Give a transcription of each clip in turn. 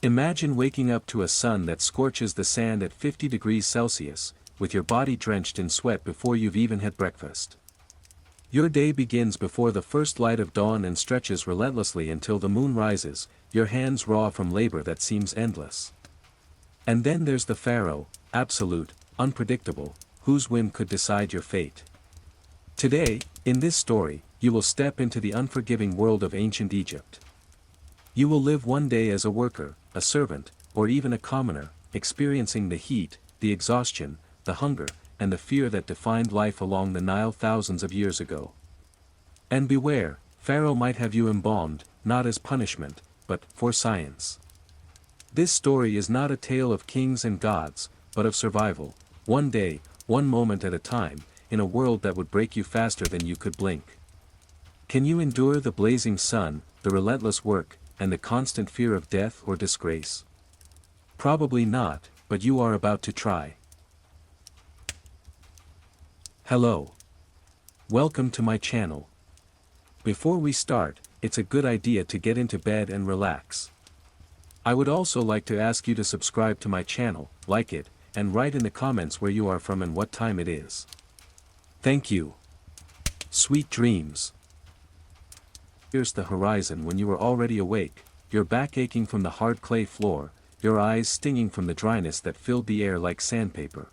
Imagine waking up to a sun that scorches the sand at 50 degrees Celsius, with your body drenched in sweat before you've even had breakfast. Your day begins before the first light of dawn and stretches relentlessly until the moon rises, your hands raw from labor that seems endless. And then there's the Pharaoh, absolute, unpredictable, whose whim could decide your fate. Today, in this story, you will step into the unforgiving world of ancient Egypt. You will live one day as a worker, a servant, or even a commoner, experiencing the heat, the exhaustion, the hunger, and the fear that defined life along the Nile thousands of years ago. And beware, Pharaoh might have you embalmed, not as punishment, but for science. This story is not a tale of kings and gods, but of survival, one day, one moment at a time, in a world that would break you faster than you could blink. Can you endure the blazing sun, the relentless work, and the constant fear of death or disgrace? Probably not, but you are about to try. Hello. Welcome to my channel. Before we start, it's a good idea to get into bed and relax. I would also like to ask you to subscribe to my channel, like it, and write in the comments where you are from and what time it is. Thank you. Sweet dreams. Here's the horizon when you are already awake, your back aching from the hard clay floor, your eyes stinging from the dryness that filled the air like sandpaper.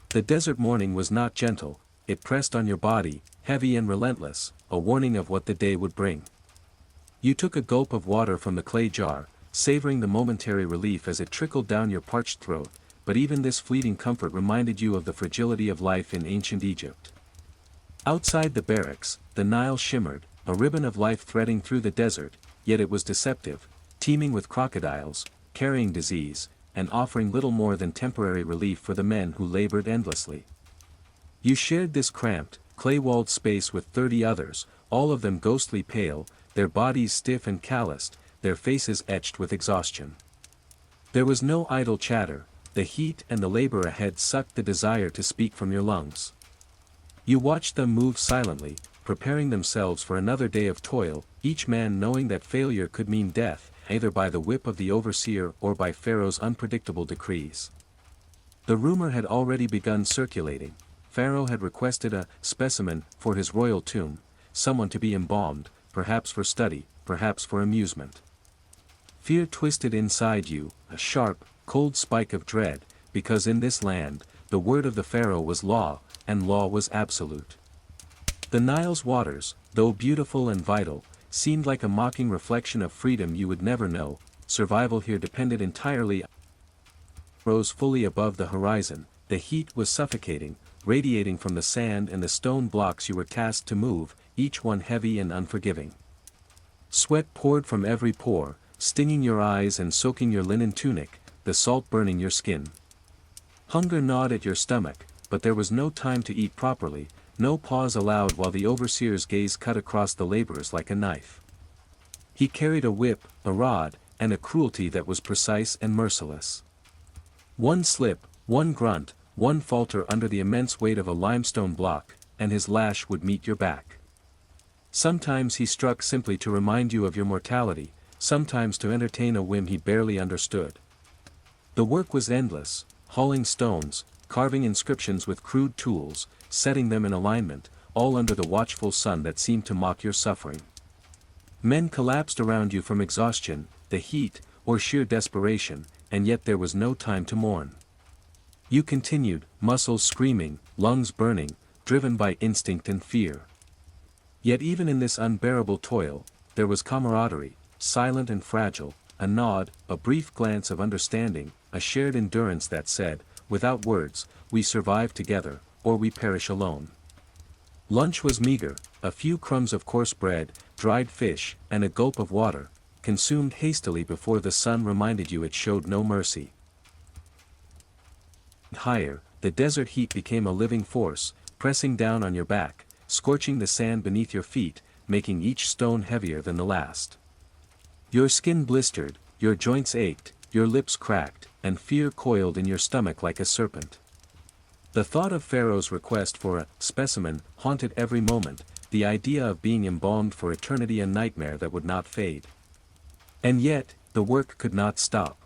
The desert morning was not gentle, it pressed on your body, heavy and relentless, a warning of what the day would bring. You took a gulp of water from the clay jar, savoring the momentary relief as it trickled down your parched throat, but even this fleeting comfort reminded you of the fragility of life in ancient Egypt. Outside the barracks, the Nile shimmered, a ribbon of life threading through the desert, yet it was deceptive, teeming with crocodiles, carrying disease, and offering little more than temporary relief for the men who labored endlessly. You shared this cramped, clay-walled space with 30 others, all of them ghostly pale, their bodies stiff and calloused, their faces etched with exhaustion. There was no idle chatter, the heat and the labor ahead sucked the desire to speak from your lungs. You watched them move silently, preparing themselves for another day of toil, each man knowing that failure could mean death, either by the whip of the overseer or by Pharaoh's unpredictable decrees. The rumor had already begun circulating. Pharaoh had requested a specimen for his royal tomb, someone to be embalmed, perhaps for study, perhaps for amusement. Fear twisted inside you, a sharp, cold spike of dread, because in this land, the word of the Pharaoh was law, and law was absolute. The Nile's waters, though beautiful and vital, seemed like a mocking reflection of freedom you would never know. Survival here depended entirely on rose fully above the horizon, the heat was suffocating, radiating from the sand and the stone blocks you were tasked to move, each one heavy and unforgiving. Sweat poured from every pore, stinging your eyes and soaking your linen tunic, the salt burning your skin. Hunger gnawed at your stomach, but there was no time to eat properly, no pause allowed while the overseer's gaze cut across the laborers like a knife. He carried a whip, a rod, and a cruelty that was precise and merciless. One slip, one grunt, one falter under the immense weight of a limestone block, and his lash would meet your back. Sometimes he struck simply to remind you of your mortality, sometimes to entertain a whim he barely understood. The work was endless, hauling stones, carving inscriptions with crude tools, setting them in alignment, all under the watchful sun that seemed to mock your suffering. Men collapsed around you from exhaustion, the heat, or sheer desperation, and yet there was no time to mourn. You continued, muscles screaming, lungs burning, driven by instinct and fear. Yet even in this unbearable toil, there was camaraderie, silent and fragile, a nod, a brief glance of understanding, a shared endurance that said, without words, we survive together, or we perish alone. Lunch was meager, a few crumbs of coarse bread, dried fish, and a gulp of water, consumed hastily before the sun reminded you it showed no mercy. Higher, the desert heat became a living force, pressing down on your back, scorching the sand beneath your feet, making each stone heavier than the last. Your skin blistered, your joints ached, your lips cracked, and fear coiled in your stomach like a serpent. The thought of Pharaoh's request for a specimen haunted every moment, the idea of being embalmed for eternity a nightmare that would not fade. And yet, the work could not stop.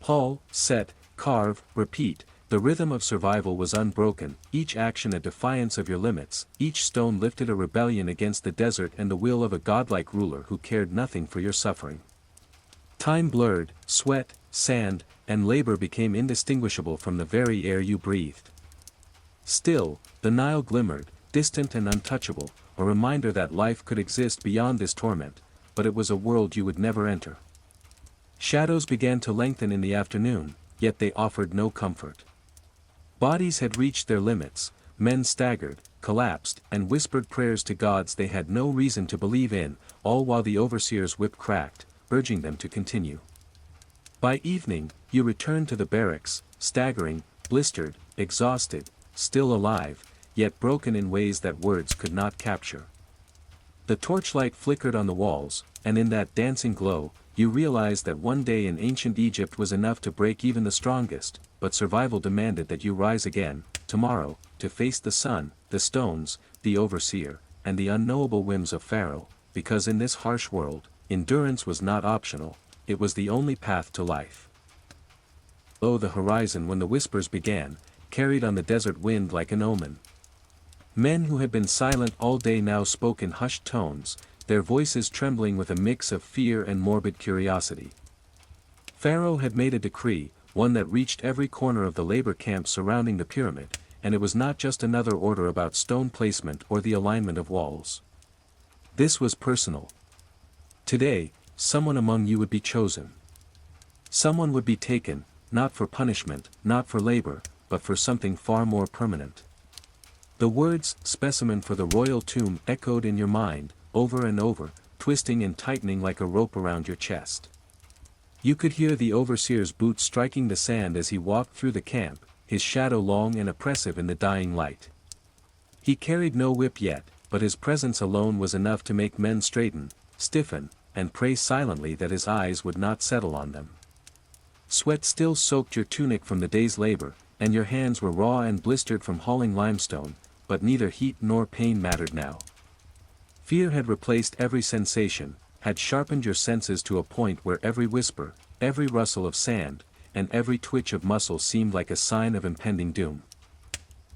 Haul, set, carve, repeat, the rhythm of survival was unbroken, each action a defiance of your limits, each stone lifted a rebellion against the desert and the will of a godlike ruler who cared nothing for your suffering. Time blurred, sweat, sand, and labor became indistinguishable from the very air you breathed. Still, the Nile glimmered, distant and untouchable, a reminder that life could exist beyond this torment, but it was a world you would never enter. Shadows began to lengthen in the afternoon, yet they offered no comfort. Bodies had reached their limits, men staggered, collapsed, and whispered prayers to gods they had no reason to believe in, all while the overseer's whip cracked, urging them to continue. By evening, you returned to the barracks, staggering, blistered, exhausted, still alive, yet broken in ways that words could not capture. The torchlight flickered on the walls, and in that dancing glow, you realized that one day in ancient Egypt was enough to break even the strongest, but survival demanded that you rise again, tomorrow, to face the sun, the stones, the overseer, and the unknowable whims of Pharaoh, because in this harsh world, endurance was not optional, it was the only path to life. Below the horizon when the whispers began, carried on the desert wind like an omen. Men who had been silent all day now spoke in hushed tones, their voices trembling with a mix of fear and morbid curiosity. Pharaoh had made a decree, one that reached every corner of the labor camp surrounding the pyramid, and it was not just another order about stone placement or the alignment of walls. This was personal. Today, someone among you would be chosen. Someone would be taken, not for punishment, not for labor, but for something far more permanent. The words, specimen for the royal tomb, echoed in your mind, over and over, twisting and tightening like a rope around your chest. You could hear the overseer's boots striking the sand as he walked through the camp, his shadow long and oppressive in the dying light. He carried no whip yet, but his presence alone was enough to make men straighten, stiffen, and pray silently that his eyes would not settle on them. Sweat still soaked your tunic from the day's labor, and your hands were raw and blistered from hauling limestone, but neither heat nor pain mattered now. Fear had replaced every sensation, had sharpened your senses to a point where every whisper, every rustle of sand, and every twitch of muscle seemed like a sign of impending doom.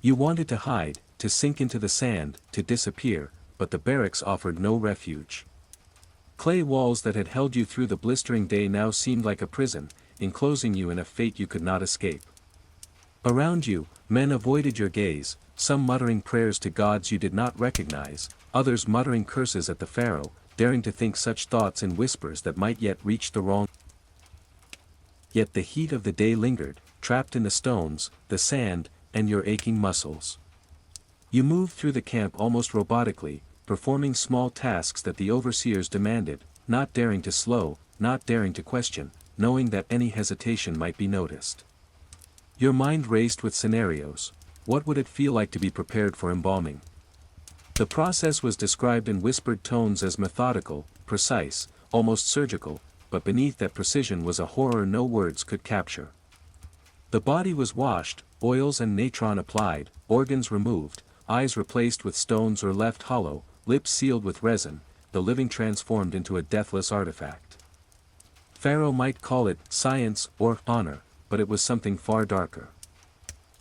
You wanted to hide, to sink into the sand, to disappear, but the barracks offered no refuge. Clay walls that had held you through the blistering day now seemed like a prison, enclosing you in a fate you could not escape. Around you, men avoided your gaze, some muttering prayers to gods you did not recognize, others muttering curses at the Pharaoh, daring to think such thoughts in whispers that might yet reach the wrong. Yet the heat of the day lingered, trapped in the stones, the sand, and your aching muscles. You moved through the camp almost robotically, performing small tasks that the overseers demanded, not daring to slow, not daring to question, knowing that any hesitation might be noticed. Your mind raced with scenarios. What would it feel like to be prepared for embalming? The process was described in whispered tones as methodical, precise, almost surgical, but beneath that precision was a horror no words could capture. The body was washed, oils and natron applied, organs removed, eyes replaced with stones or left hollow, lips sealed with resin, the living transformed into a deathless artifact. Pharaoh might call it science or honor, but it was something far darker.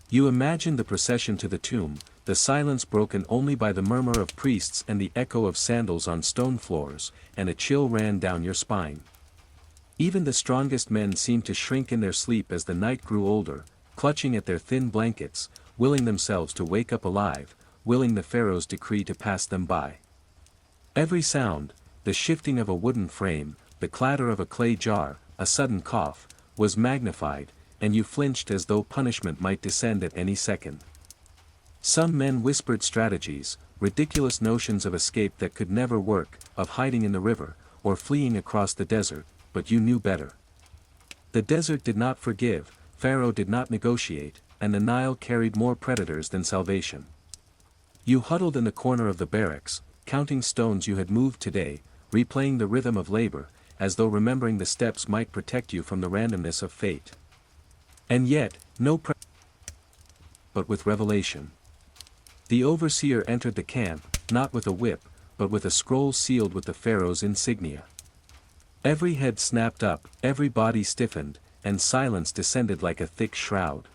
You imagined the procession to the tomb, the silence broken only by the murmur of priests and the echo of sandals on stone floors, and a chill ran down your spine. Even the strongest men seemed to shrink in their sleep as the night grew older, clutching at their thin blankets, willing themselves to wake up alive, willing the Pharaoh's decree to pass them by. Every sound, the shifting of a wooden frame, the clatter of a clay jar, a sudden cough, was magnified, and you flinched as though punishment might descend at any second. Some men whispered strategies, ridiculous notions of escape that could never work, of hiding in the river, or fleeing across the desert, but you knew better. The desert did not forgive, Pharaoh did not negotiate, and the Nile carried more predators than salvation. You huddled in the corner of the barracks, counting stones you had moved today, replaying the rhythm of labor, as though remembering the steps might protect you from the randomness of fate. And yet, but with revelation. The overseer entered the camp, not with a whip, but with a scroll sealed with the Pharaoh's insignia. Every head snapped up, every body stiffened, and silence descended like a thick shroud.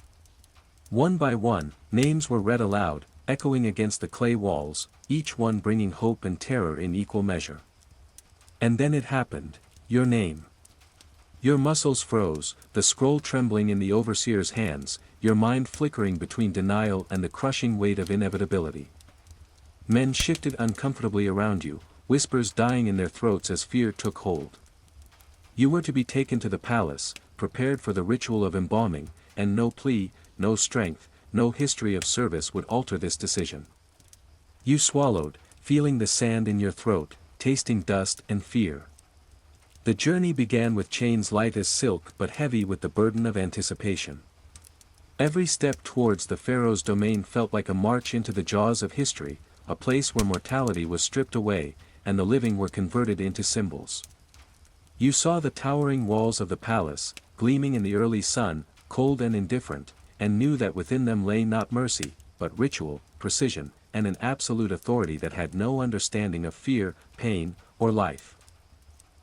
One by one, names were read aloud, echoing against the clay walls, each one bringing hope and terror in equal measure. And then it happened, your name. Your muscles froze, the scroll trembling in the overseer's hands, your mind flickering between denial and the crushing weight of inevitability. Men shifted uncomfortably around you, whispers dying in their throats as fear took hold. You were to be taken to the palace, prepared for the ritual of embalming, and no plea, no strength, no history of service would alter this decision. You swallowed, feeling the sand in your throat, tasting dust and fear. The journey began with chains light as silk but heavy with the burden of anticipation. Every step towards the Pharaoh's domain felt like a march into the jaws of history, a place where mortality was stripped away, and the living were converted into symbols. You saw the towering walls of the palace, gleaming in the early sun, cold and indifferent, and knew that within them lay not mercy, but ritual, precision, and an absolute authority that had no understanding of fear, pain, or life.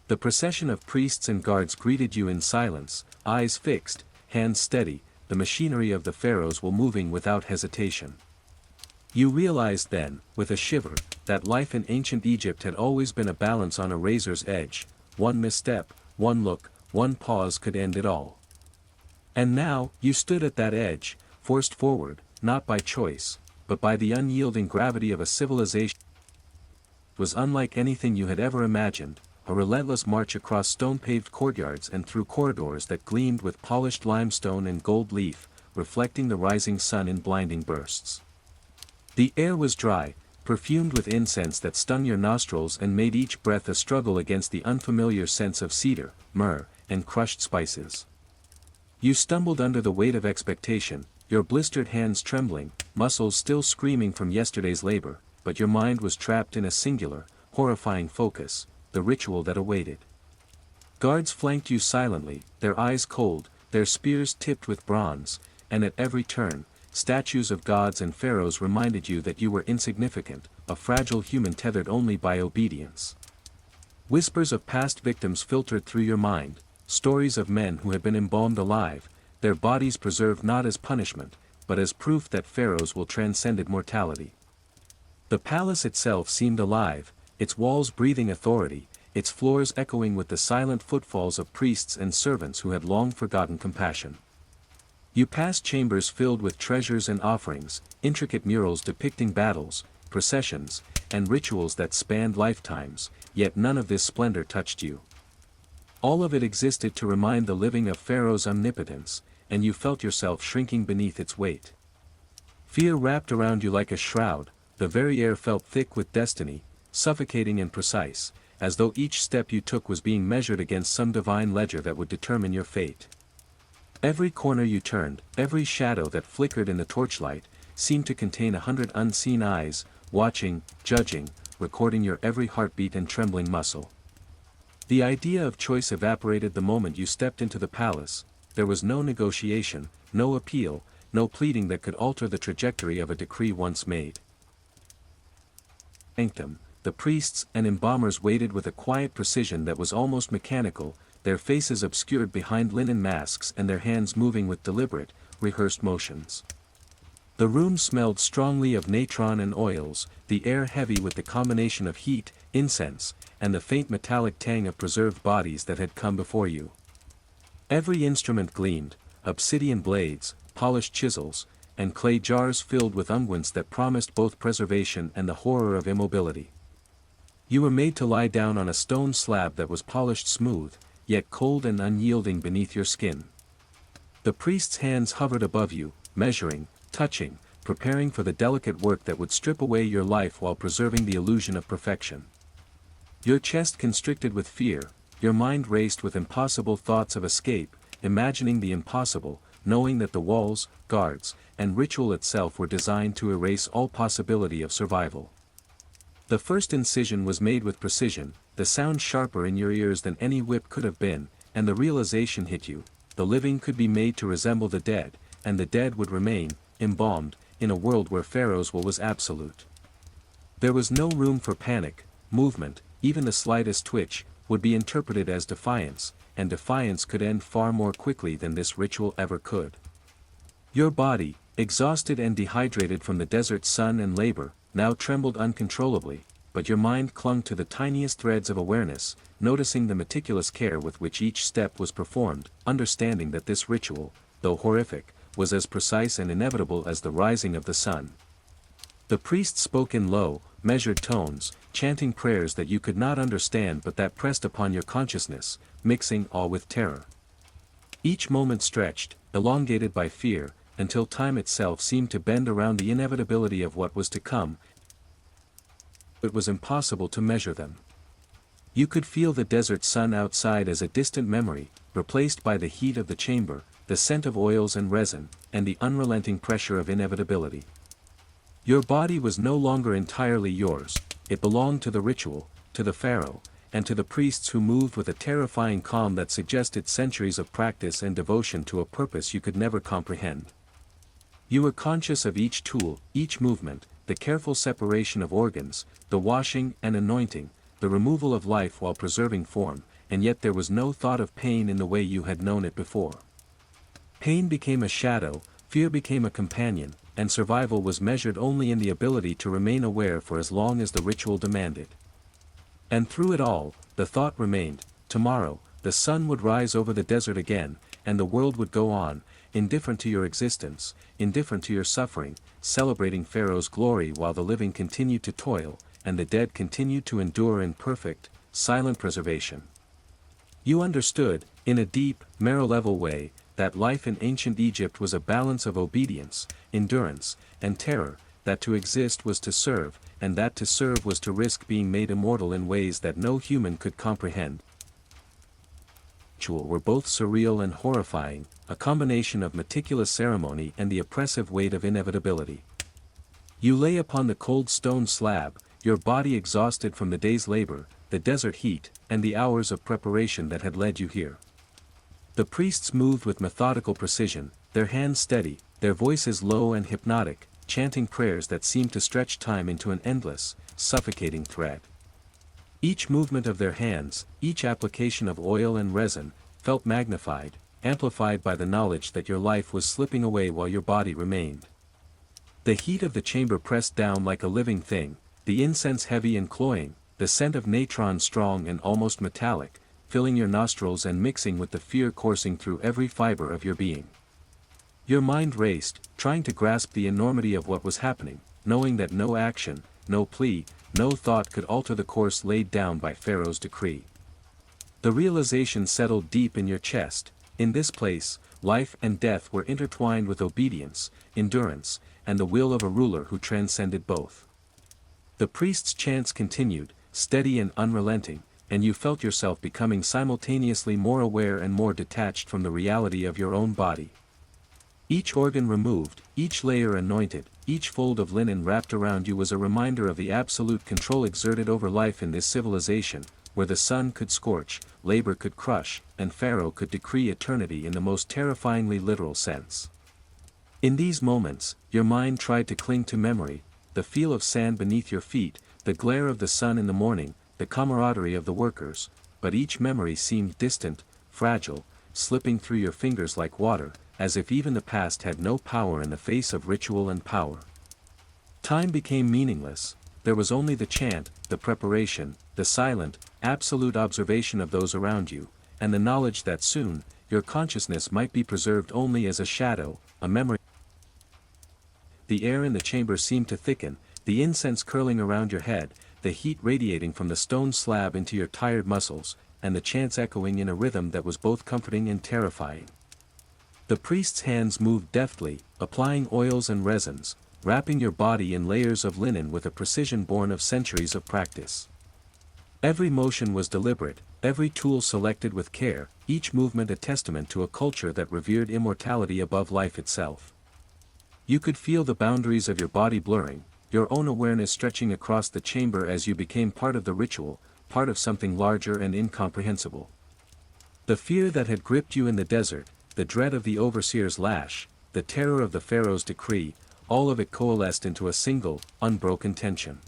The procession of priests and guards greeted you in silence, eyes fixed, hands steady, the machinery of the pharaohs were moving without hesitation. You realized then, with a shiver, that life in ancient Egypt had always been a balance on a razor's edge. One misstep, one look, one pause could end it all. And now, you stood at that edge, forced forward, not by choice, but by the unyielding gravity of a civilization. It was unlike anything you had ever imagined, a relentless march across stone-paved courtyards and through corridors that gleamed with polished limestone and gold leaf, reflecting the rising sun in blinding bursts. The air was dry, perfumed with incense that stung your nostrils and made each breath a struggle against the unfamiliar scents of cedar, myrrh, and crushed spices. You stumbled under the weight of expectation, your blistered hands trembling, muscles still screaming from yesterday's labor, but your mind was trapped in a singular, horrifying focus, the ritual that awaited. Guards flanked you silently, their eyes cold, their spears tipped with bronze, and at every turn, statues of gods and pharaohs reminded you that you were insignificant, a fragile human tethered only by obedience. Whispers of past victims filtered through your mind, stories of men who had been embalmed alive, their bodies preserved not as punishment, but as proof that pharaohs will transcend mortality. The palace itself seemed alive, its walls breathing authority, its floors echoing with the silent footfalls of priests and servants who had long forgotten compassion. You passed chambers filled with treasures and offerings, intricate murals depicting battles, processions, and rituals that spanned lifetimes, yet none of this splendor touched you. All of it existed to remind the living of Pharaoh's omnipotence, and you felt yourself shrinking beneath its weight. Fear wrapped around you like a shroud, the very air felt thick with destiny, suffocating and precise, as though each step you took was being measured against some divine ledger that would determine your fate. Every corner you turned, every shadow that flickered in the torchlight, seemed to contain 100 unseen eyes, watching, judging, recording your every heartbeat and trembling muscle. The idea of choice evaporated the moment you stepped into the palace. There was no negotiation, no appeal, no pleading that could alter the trajectory of a decree once made. Sanctum, the priests and embalmers waited with a quiet precision that was almost mechanical, their faces obscured behind linen masks and their hands moving with deliberate, rehearsed motions. The room smelled strongly of natron and oils, the air heavy with the combination of heat, incense, and the faint metallic tang of preserved bodies that had come before you. Every instrument gleamed, obsidian blades, polished chisels, and clay jars filled with unguents that promised both preservation and the horror of immobility. You were made to lie down on a stone slab that was polished smooth, yet cold and unyielding beneath your skin. The priest's hands hovered above you, measuring, touching, preparing for the delicate work that would strip away your life while preserving the illusion of perfection. Your chest constricted with fear, your mind raced with impossible thoughts of escape, imagining the impossible, knowing that the walls, guards, and ritual itself were designed to erase all possibility of survival. The first incision was made with precision, the sound sharper in your ears than any whip could have been, and the realization hit you: the living could be made to resemble the dead, and the dead would remain, embalmed, in a world where Pharaoh's will was absolute. There was no room for panic, movement, even the slightest twitch, would be interpreted as defiance, and defiance could end far more quickly than this ritual ever could. Your body, exhausted and dehydrated from the desert sun and labor, now trembled uncontrollably, but your mind clung to the tiniest threads of awareness, noticing the meticulous care with which each step was performed, understanding that this ritual, though horrific, was as precise and inevitable as the rising of the sun. The priest spoke in low, measured tones, chanting prayers that you could not understand but that pressed upon your consciousness, mixing awe with terror. Each moment stretched, elongated by fear, until time itself seemed to bend around the inevitability of what was to come. It was impossible to measure them. You could feel the desert sun outside as a distant memory, replaced by the heat of the chamber, the scent of oils and resin, and the unrelenting pressure of inevitability. Your body was no longer entirely yours, it belonged to the ritual, to the Pharaoh, and to the priests who moved with a terrifying calm that suggested centuries of practice and devotion to a purpose you could never comprehend. You were conscious of each tool, each movement, the careful separation of organs, the washing and anointing, the removal of life while preserving form, and yet there was no thought of pain in the way you had known it before. Pain became a shadow, fear became a companion, and survival was measured only in the ability to remain aware for as long as the ritual demanded. And through it all, the thought remained, tomorrow, the sun would rise over the desert again, and the world would go on, indifferent to your existence, indifferent to your suffering, celebrating Pharaoh's glory while the living continued to toil, and the dead continued to endure in perfect, silent preservation. You understood, in a deep, marrow-level way, that life in ancient Egypt was a balance of obedience, endurance, and terror, that to exist was to serve, and that to serve was to risk being made immortal in ways that no human could comprehend. Were both surreal and horrifying, a combination of meticulous ceremony and the oppressive weight of inevitability. You lay upon the cold stone slab, your body exhausted from the day's labor, the desert heat, and the hours of preparation that had led you here. The priests moved with methodical precision, their hands steady, their voices low and hypnotic, chanting prayers that seemed to stretch time into an endless, suffocating thread. Each movement of their hands, each application of oil and resin, felt magnified, amplified by the knowledge that your life was slipping away while your body remained. The heat of the chamber pressed down like a living thing, the incense heavy and cloying, the scent of natron strong and almost metallic, filling your nostrils and mixing with the fear coursing through every fiber of your being. Your mind raced, trying to grasp the enormity of what was happening, knowing that no action, no plea, no thought could alter the course laid down by Pharaoh's decree. The realization settled deep in your chest, in this place, life and death were intertwined with obedience, endurance, and the will of a ruler who transcended both. The priest's chants continued, steady and unrelenting, and you felt yourself becoming simultaneously more aware and more detached from the reality of your own body. Each organ removed, each layer anointed, each fold of linen wrapped around you was a reminder of the absolute control exerted over life in this civilization, where the sun could scorch, labor could crush, and Pharaoh could decree eternity in the most terrifyingly literal sense. In these moments, your mind tried to cling to memory, the feel of sand beneath your feet, the glare of the sun in the morning, the camaraderie of the workers, but each memory seemed distant, fragile, slipping through your fingers like water, as if even the past had no power in the face of ritual and power. Time became meaningless, there was only the chant, the preparation, the silent, absolute observation of those around you, and the knowledge that soon, your consciousness might be preserved only as a shadow, a memory. The air in the chamber seemed to thicken, the incense curling around your head, the heat radiating from the stone slab into your tired muscles, and the chants echoing in a rhythm that was both comforting and terrifying. The priest's hands moved deftly, applying oils and resins, wrapping your body in layers of linen with a precision born of centuries of practice. Every motion was deliberate, every tool selected with care, each movement a testament to a culture that revered immortality above life itself. You could feel the boundaries of your body blurring, your own awareness stretching across the chamber as you became part of the ritual, part of something larger and incomprehensible. The fear that had gripped you in the desert, the dread of the overseer's lash, the terror of the Pharaoh's decree, all of it coalesced into a single, unbroken tension.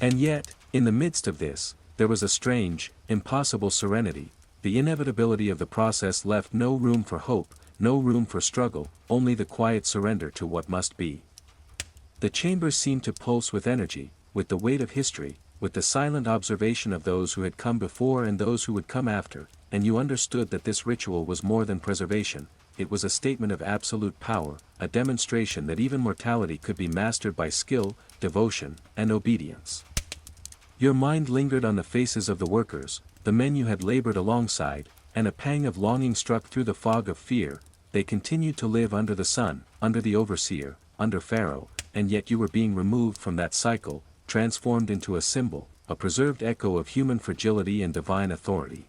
And yet, in the midst of this, there was a strange, impossible serenity. The inevitability of the process left no room for hope, no room for struggle, only the quiet surrender to what must be. The chamber seemed to pulse with energy, with the weight of history, with the silent observation of those who had come before and those who would come after, and you understood that this ritual was more than preservation, it was a statement of absolute power, a demonstration that even mortality could be mastered by skill, devotion, and obedience. Your mind lingered on the faces of the workers, the men you had labored alongside, and a pang of longing struck through the fog of fear. They continued to live under the sun, under the overseer, under Pharaoh, and yet you were being removed from that cycle, transformed into a symbol, a preserved echo of human fragility and divine authority.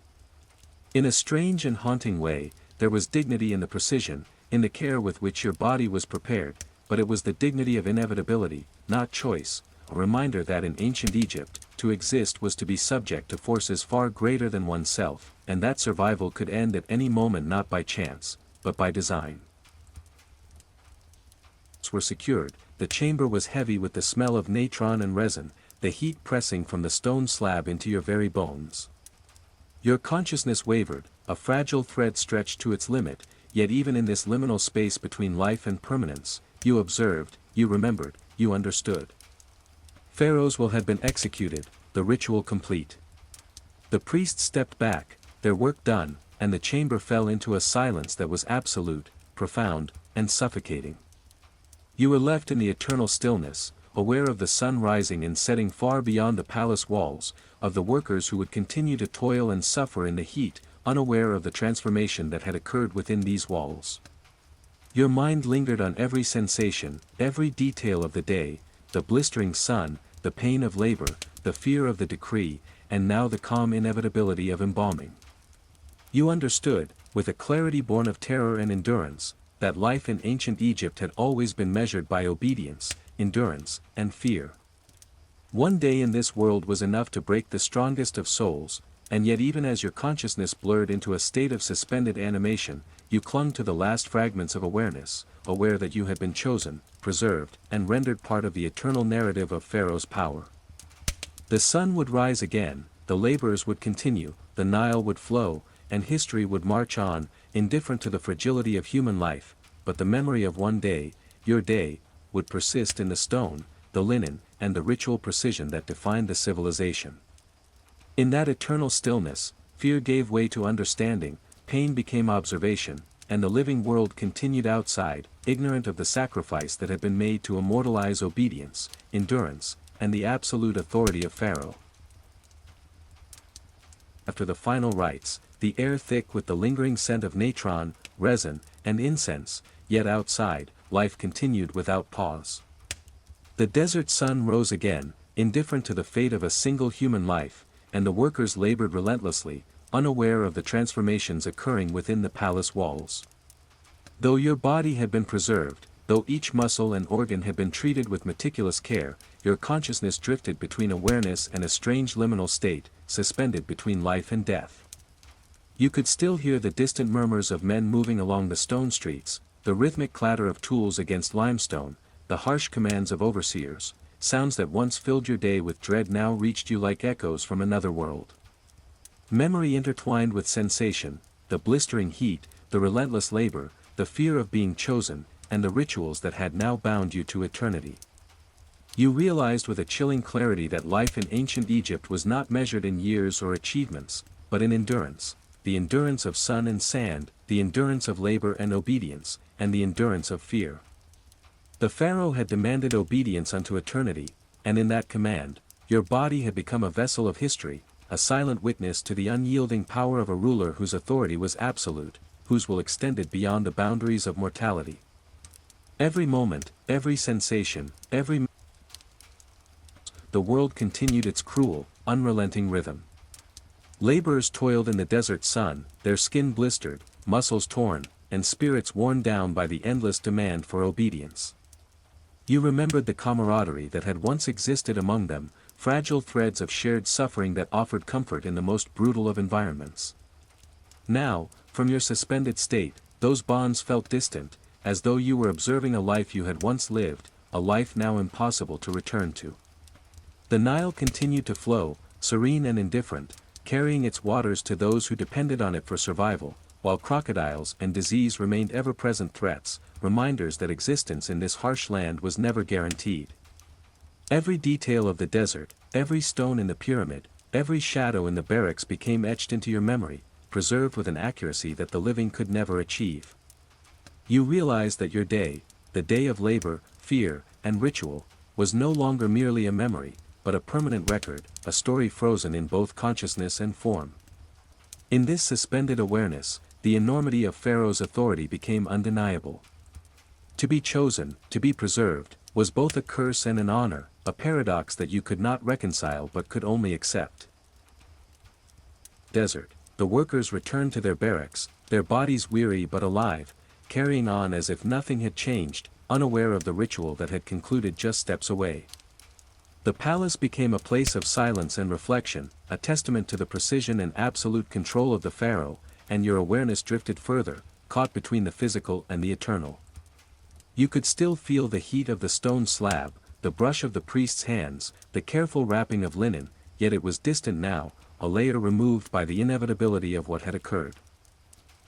In a strange and haunting way, there was dignity in the precision, in the care with which your body was prepared, but it was the dignity of inevitability, not choice, a reminder that in ancient Egypt, to exist was to be subject to forces far greater than oneself, and that survival could end at any moment not by chance, but by design. Were secured, the chamber was heavy with the smell of natron and resin, the heat pressing from the stone slab into your very bones. Your consciousness wavered, a fragile thread stretched to its limit, yet even in this liminal space between life and permanence, you observed, you remembered, you understood. Pharaoh's will had been executed, the ritual complete. The priests stepped back, their work done, and the chamber fell into a silence that was absolute, profound, and suffocating. You were left in the eternal stillness, aware of the sun rising and setting far beyond the palace walls, of the workers who would continue to toil and suffer in the heat, unaware of the transformation that had occurred within these walls. Your mind lingered on every sensation, every detail of the day, the blistering sun, the pain of labor, the fear of the decree, and now the calm inevitability of embalming. You understood, with a clarity born of terror and endurance, that life in ancient Egypt had always been measured by obedience, endurance, and fear. One day in this world was enough to break the strongest of souls, and yet even as your consciousness blurred into a state of suspended animation, you clung to the last fragments of awareness, aware that you had been chosen, preserved, and rendered part of the eternal narrative of Pharaoh's power. The sun would rise again, the laborers would continue, the Nile would flow, and history would march on, indifferent to the fragility of human life, but the memory of one day, your day, would persist in the stone, the linen, and the ritual precision that defined the civilization. In that eternal stillness, fear gave way to understanding, pain became observation, and the living world continued outside, ignorant of the sacrifice that had been made to immortalize obedience, endurance, and the absolute authority of Pharaoh. After the final rites, the air thick with the lingering scent of natron, resin, and incense, yet outside, life continued without pause. The desert sun rose again, indifferent to the fate of a single human life, and the workers labored relentlessly, unaware of the transformations occurring within the palace walls. Though your body had been preserved, though each muscle and organ had been treated with meticulous care, your consciousness drifted between awareness and a strange liminal state, suspended between life and death. You could still hear the distant murmurs of men moving along the stone streets, the rhythmic clatter of tools against limestone, the harsh commands of overseers, sounds that once filled your day with dread now reached you like echoes from another world. Memory intertwined with sensation, the blistering heat, the relentless labor, the fear of being chosen, and the rituals that had now bound you to eternity. You realized with a chilling clarity that life in ancient Egypt was not measured in years or achievements, but in endurance, the endurance of sun and sand, the endurance of labor and obedience, and the endurance of fear. The Pharaoh had demanded obedience unto eternity, and in that command, your body had become a vessel of history, a silent witness to the unyielding power of a ruler whose authority was absolute, whose will extended beyond the boundaries of mortality. Every moment, every sensation, the world continued its cruel, unrelenting rhythm. Laborers toiled in the desert sun, their skin blistered, muscles torn, and spirits worn down by the endless demand for obedience. You remembered the camaraderie that had once existed among them, fragile threads of shared suffering that offered comfort in the most brutal of environments. Now, from your suspended state, those bonds felt distant, as though you were observing a life you had once lived, a life now impossible to return to. The Nile continued to flow, serene and indifferent, carrying its waters to those who depended on it for survival, while crocodiles and disease remained ever-present threats, reminders that existence in this harsh land was never guaranteed. Every detail of the desert, every stone in the pyramid, every shadow in the barracks became etched into your memory, preserved with an accuracy that the living could never achieve. You realized that your day, the day of labor, fear, and ritual, was no longer merely a memory, but a permanent record, a story frozen in both consciousness and form. In this suspended awareness, the enormity of Pharaoh's authority became undeniable. To be chosen, to be preserved, was both a curse and an honor, a paradox that you could not reconcile but could only accept. Desert. The workers returned to their barracks, their bodies weary but alive, carrying on as if nothing had changed, unaware of the ritual that had concluded just steps away. The palace became a place of silence and reflection, a testament to the precision and absolute control of the pharaoh, and your awareness drifted further, caught between the physical and the eternal. You could still feel the heat of the stone slab, the brush of the priest's hands, the careful wrapping of linen, yet it was distant now, a layer removed by the inevitability of what had occurred.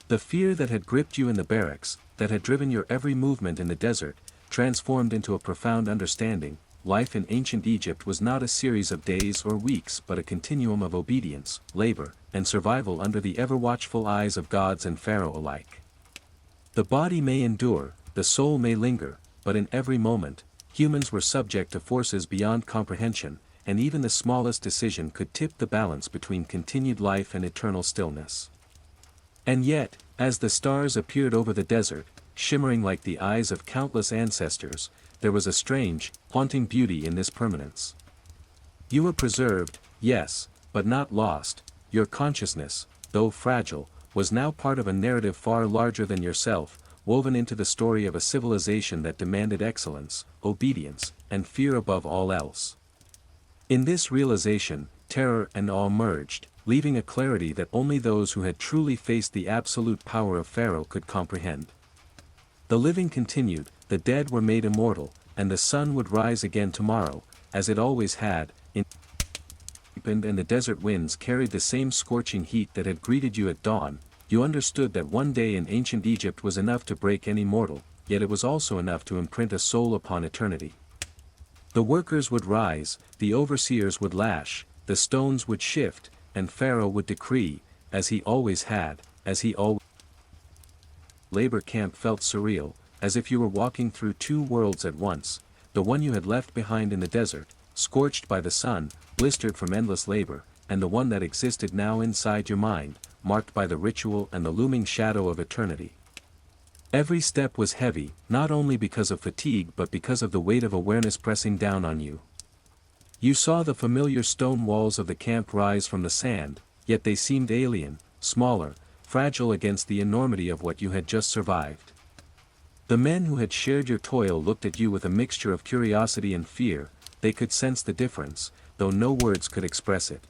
The fear that had gripped you in the barracks, that had driven your every movement in the desert, transformed into a profound understanding. Life in ancient Egypt was not a series of days or weeks but a continuum of obedience, labor, and survival under the ever-watchful eyes of gods and pharaoh alike. The body may endure, the soul may linger, but in every moment, humans were subject to forces beyond comprehension, and even the smallest decision could tip the balance between continued life and eternal stillness. And yet, as the stars appeared over the desert, shimmering like the eyes of countless ancestors, there was a strange, haunting beauty in this permanence. You were preserved, yes, but not lost. Your consciousness, though fragile, was now part of a narrative far larger than yourself, woven into the story of a civilization that demanded excellence, obedience, and fear above all else. In this realization, terror and awe merged, leaving a clarity that only those who had truly faced the absolute power of Pharaoh could comprehend. The living continued, the dead were made immortal, and the sun would rise again tomorrow, as it always had, and the desert winds carried the same scorching heat that had greeted you at dawn. You understood that one day in ancient Egypt was enough to break any mortal, yet it was also enough to imprint a soul upon eternity. The workers would rise, the overseers would lash, the stones would shift, and Pharaoh would decree, as he always had, as he always. Labor camp felt surreal, as if you were walking through two worlds at once, the one you had left behind in the desert, scorched by the sun, blistered from endless labor, and the one that existed now inside your mind, marked by the ritual and the looming shadow of eternity. Every step was heavy, not only because of fatigue but because of the weight of awareness pressing down on you. You saw the familiar stone walls of the camp rise from the sand, yet they seemed alien, smaller, fragile against the enormity of what you had just survived. The men who had shared your toil looked at you with a mixture of curiosity and fear. They could sense the difference, though no words could express it.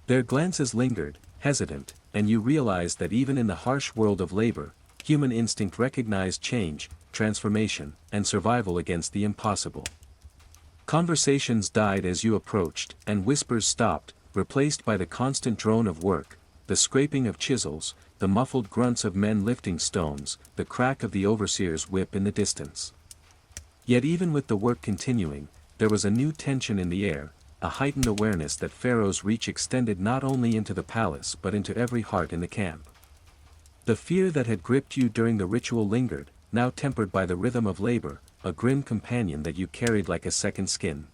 Their glances lingered, hesitant, and you realized that even in the harsh world of labor, human instinct recognized change, transformation, and survival against the impossible. Conversations died as you approached, and whispers stopped, replaced by the constant drone of work, the scraping of chisels, the muffled grunts of men lifting stones, the crack of the overseer's whip in the distance. Yet even with the work continuing, there was a new tension in the air, a heightened awareness that Pharaoh's reach extended not only into the palace but into every heart in the camp. The fear that had gripped you during the ritual lingered, now tempered by the rhythm of labor, a grim companion that you carried like a second skin.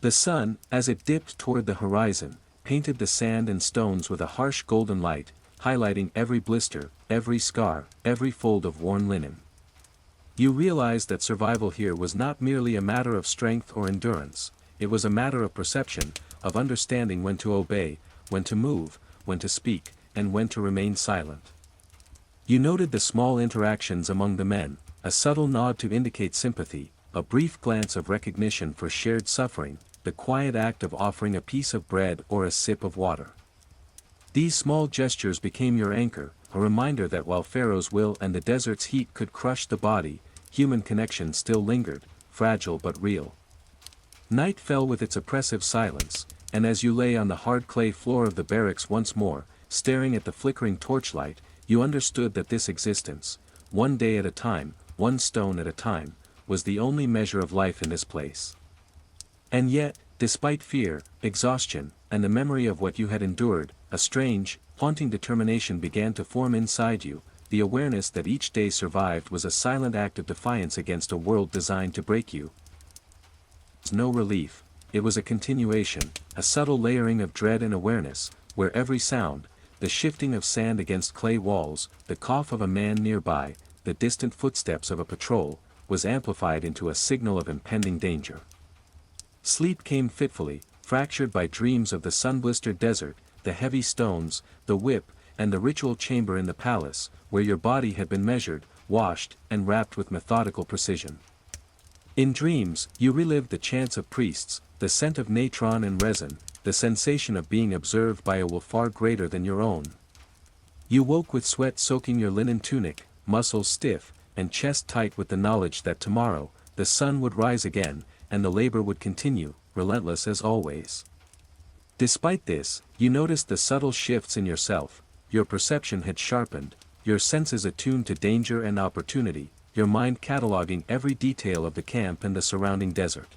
The sun, as it dipped toward the horizon, painted the sand and stones with a harsh golden light, highlighting every blister, every scar, every fold of worn linen. You realized that survival here was not merely a matter of strength or endurance, it was a matter of perception, of understanding when to obey, when to move, when to speak, and when to remain silent. You noted the small interactions among the men, a subtle nod to indicate sympathy, a brief glance of recognition for shared suffering, the quiet act of offering a piece of bread or a sip of water. These small gestures became your anchor, a reminder that while Pharaoh's will and the desert's heat could crush the body, human connection still lingered, fragile but real. Night fell with its oppressive silence, and as you lay on the hard clay floor of the barracks once more, staring at the flickering torchlight, you understood that this existence, one day at a time, one stone at a time, was the only measure of life in this place. And yet, despite fear, exhaustion, and the memory of what you had endured, a strange, haunting determination began to form inside you, the awareness that each day survived was a silent act of defiance against a world designed to break you. It was no relief, it was a continuation, a subtle layering of dread and awareness, where every sound, the shifting of sand against clay walls, the cough of a man nearby, the distant footsteps of a patrol, was amplified into a signal of impending danger. Sleep came fitfully, fractured by dreams of the sun-blistered desert, the heavy stones, the whip, and the ritual chamber in the palace, where your body had been measured, washed, and wrapped with methodical precision. In dreams, you relived the chants of priests, the scent of natron and resin, the sensation of being observed by a will far greater than your own. You woke with sweat soaking your linen tunic, muscles stiff, and chest tight with the knowledge that tomorrow, the sun would rise again, and the labor would continue, relentless as always. Despite this, you noticed the subtle shifts in yourself, your perception had sharpened, your senses attuned to danger and opportunity, your mind cataloging every detail of the camp and the surrounding desert.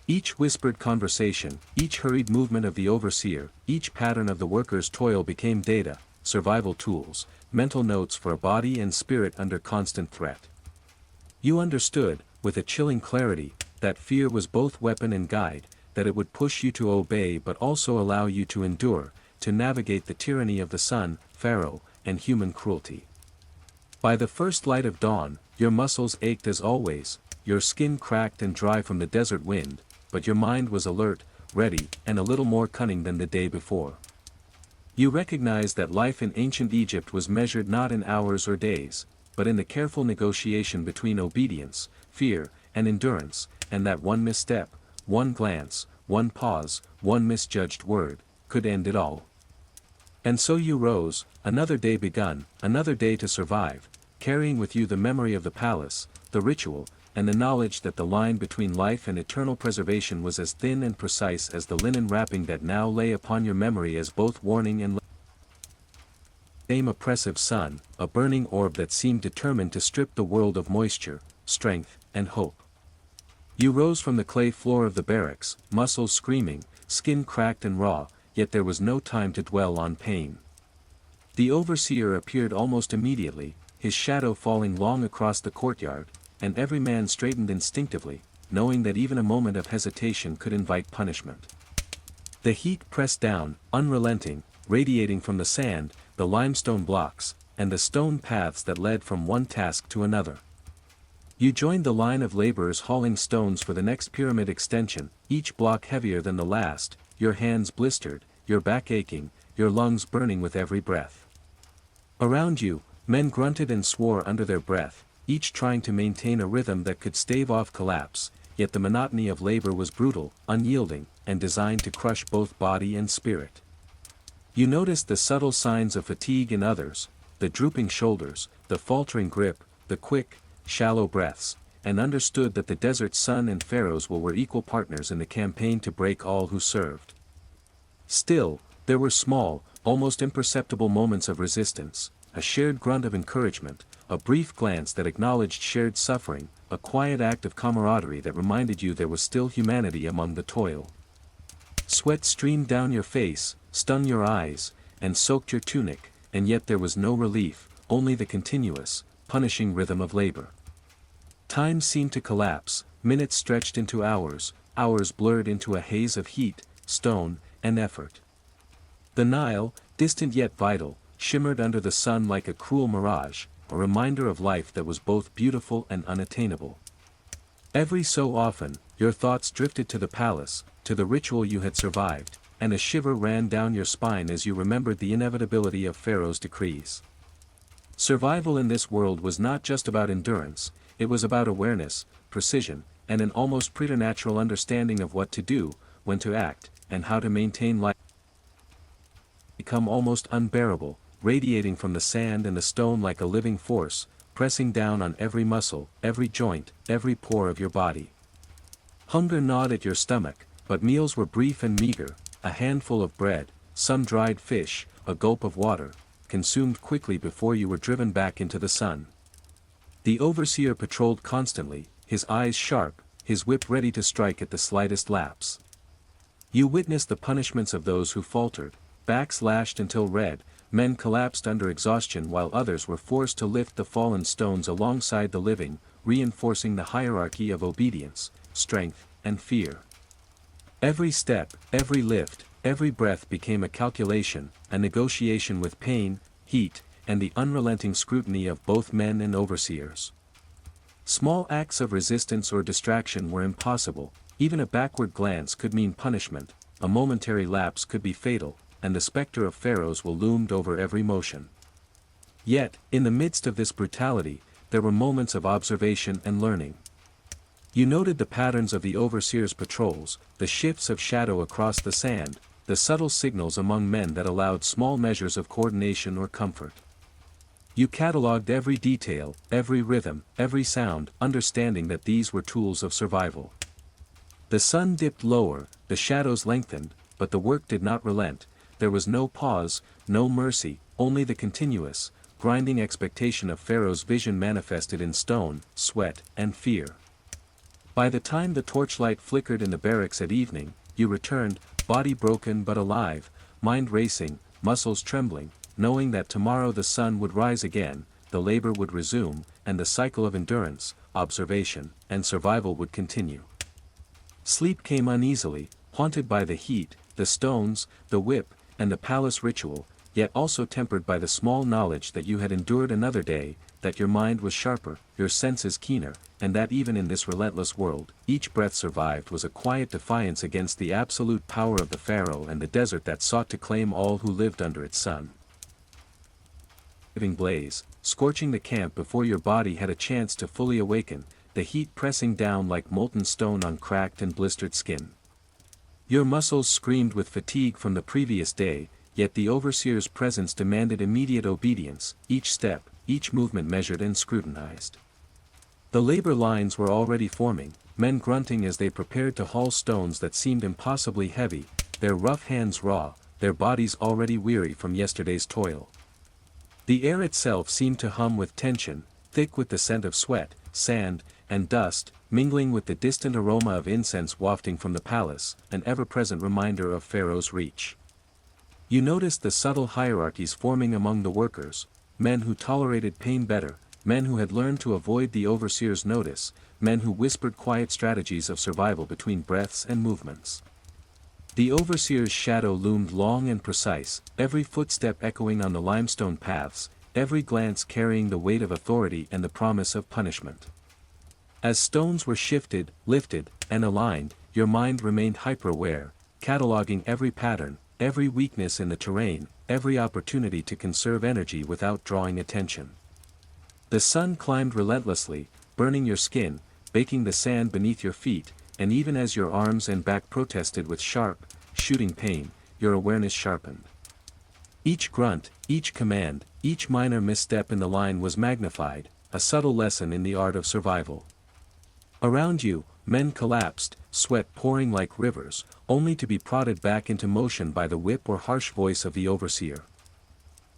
Each whispered conversation, each hurried movement of the overseer, each pattern of the worker's toil became data, survival tools, mental notes for a body and spirit under constant threat. You understood, with a chilling clarity, that fear was both weapon and guide, that it would push you to obey but also allow you to endure, to navigate the tyranny of the sun, Pharaoh, and human cruelty. By the first light of dawn, your muscles ached as always, your skin cracked and dry from the desert wind, but your mind was alert, ready, and a little more cunning than the day before. You recognized that life in ancient Egypt was measured not in hours or days, but in the careful negotiation between obedience, fear, and endurance, and that one misstep, one glance, one pause, one misjudged word, could end it all. And so you rose, another day begun, another day to survive, carrying with you the memory of the palace, the ritual, and the knowledge that the line between life and eternal preservation was as thin and precise as the linen wrapping that now lay upon your memory as both warning and same oppressive sun, a burning orb that seemed determined to strip the world of moisture, strength, and hope. You rose from the clay floor of the barracks, muscles screaming, skin cracked and raw, yet there was no time to dwell on pain. The overseer appeared almost immediately, his shadow falling long across the courtyard, and every man straightened instinctively, knowing that even a moment of hesitation could invite punishment. The heat pressed down, unrelenting, radiating from the sand, the limestone blocks, and the stone paths that led from one task to another. You joined the line of laborers hauling stones for the next pyramid extension, each block heavier than the last, your hands blistered, your back aching, your lungs burning with every breath. Around you, men grunted and swore under their breath, each trying to maintain a rhythm that could stave off collapse, yet the monotony of labor was brutal, unyielding, and designed to crush both body and spirit. You noticed the subtle signs of fatigue in others, the drooping shoulders, the faltering grip, the quick, shallow breaths, and understood that the desert sun and Pharaoh's will were equal partners in the campaign to break all who served. Still, there were small, almost imperceptible moments of resistance, a shared grunt of encouragement, a brief glance that acknowledged shared suffering, a quiet act of camaraderie that reminded you there was still humanity among the toil. Sweat streamed down your face, stung your eyes, and soaked your tunic, and yet there was no relief, only the continuous, punishing rhythm of labor. Time seemed to collapse, minutes stretched into hours, hours blurred into a haze of heat, stone, and effort. The Nile, distant yet vital, shimmered under the sun like a cruel mirage, a reminder of life that was both beautiful and unattainable. Every so often, your thoughts drifted to the palace, to the ritual you had survived, and a shiver ran down your spine as you remembered the inevitability of Pharaoh's decrees. Survival in this world was not just about endurance, it was about awareness, precision, and an almost preternatural understanding of what to do, when to act, and how to maintain life. Become almost unbearable, radiating from the sand and the stone like a living force, pressing down on every muscle, every joint, every pore of your body. Hunger gnawed at your stomach, but meals were brief and meager, a handful of bread, some dried fish, a gulp of water, consumed quickly before you were driven back into the sun. The overseer patrolled constantly, his eyes sharp, his whip ready to strike at the slightest lapse. You witnessed the punishments of those who faltered, backs lashed until red, men collapsed under exhaustion while others were forced to lift the fallen stones alongside the living, reinforcing the hierarchy of obedience, strength, and fear. Every step, every lift, every breath became a calculation, a negotiation with pain, heat, and the unrelenting scrutiny of both men and overseers. Small acts of resistance or distraction were impossible, even a backward glance could mean punishment, a momentary lapse could be fatal, and the specter of Pharaoh's will loomed over every motion. Yet, in the midst of this brutality, there were moments of observation and learning. You noted the patterns of the overseer's patrols, the shifts of shadow across the sand, the subtle signals among men that allowed small measures of coordination or comfort. You catalogued every detail, every rhythm, every sound, understanding that these were tools of survival. The sun dipped lower, the shadows lengthened, but the work did not relent. There was no pause, no mercy, only the continuous, grinding expectation of Pharaoh's vision manifested in stone, sweat, and fear. By the time the torchlight flickered in the barracks at evening, you returned, body broken but alive, mind racing, muscles trembling, knowing that tomorrow the sun would rise again, the labor would resume, and the cycle of endurance, observation, and survival would continue. Sleep came uneasily, haunted by the heat, the stones, the whip, and the palace ritual, yet also tempered by the small knowledge that you had endured another day, that your mind was sharper, your senses keener, and that even in this relentless world, each breath survived was a quiet defiance against the absolute power of the Pharaoh and the desert that sought to claim all who lived under its sun. Blaze, scorching the camp before your body had a chance to fully awaken, the heat pressing down like molten stone on cracked and blistered skin. Your muscles screamed with fatigue from the previous day, yet the overseer's presence demanded immediate obedience, each step, each movement measured and scrutinized. The labor lines were already forming, men grunting as they prepared to haul stones that seemed impossibly heavy, their rough hands raw, their bodies already weary from yesterday's toil. The air itself seemed to hum with tension, thick with the scent of sweat, sand, and dust, mingling with the distant aroma of incense wafting from the palace, an ever-present reminder of Pharaoh's reach. You noticed the subtle hierarchies forming among the workers, men who tolerated pain better, men who had learned to avoid the overseer's notice, men who whispered quiet strategies of survival between breaths and movements. The overseer's shadow loomed long and precise, every footstep echoing on the limestone paths, every glance carrying the weight of authority and the promise of punishment. As stones were shifted, lifted, and aligned, your mind remained hyper-aware, cataloging every pattern, every weakness in the terrain, every opportunity to conserve energy without drawing attention. The sun climbed relentlessly, burning your skin, baking the sand beneath your feet, and even as your arms and back protested with sharp, shooting pain, your awareness sharpened. Each grunt, each command, each minor misstep in the line was magnified, a subtle lesson in the art of survival. Around you, men collapsed, sweat pouring like rivers, only to be prodded back into motion by the whip or harsh voice of the overseer.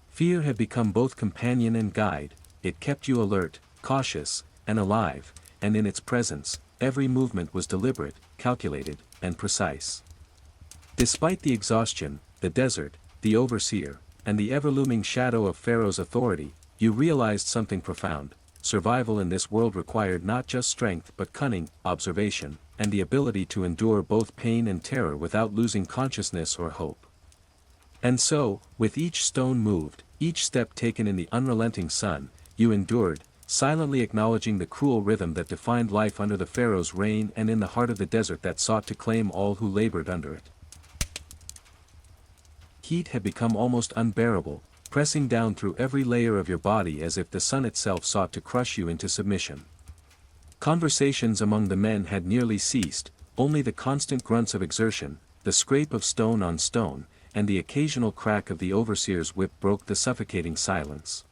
Fear had become both companion and guide, it kept you alert, cautious, and alive, and in its presence, every movement was deliberate, calculated, and precise. Despite the exhaustion, the desert, the overseer, and the ever-looming shadow of Pharaoh's authority, you realized something profound. Survival in this world required not just strength but cunning, observation, and the ability to endure both pain and terror without losing consciousness or hope. And so, with each stone moved, each step taken in the unrelenting sun, you endured, silently acknowledging the cruel rhythm that defined life under the Pharaoh's reign and in the heart of the desert that sought to claim all who labored under it. Heat had become almost unbearable, pressing down through every layer of your body as if the sun itself sought to crush you into submission. Conversations among the men had nearly ceased, only the constant grunts of exertion, the scrape of stone on stone, and the occasional crack of the overseer's whip broke the suffocating silence.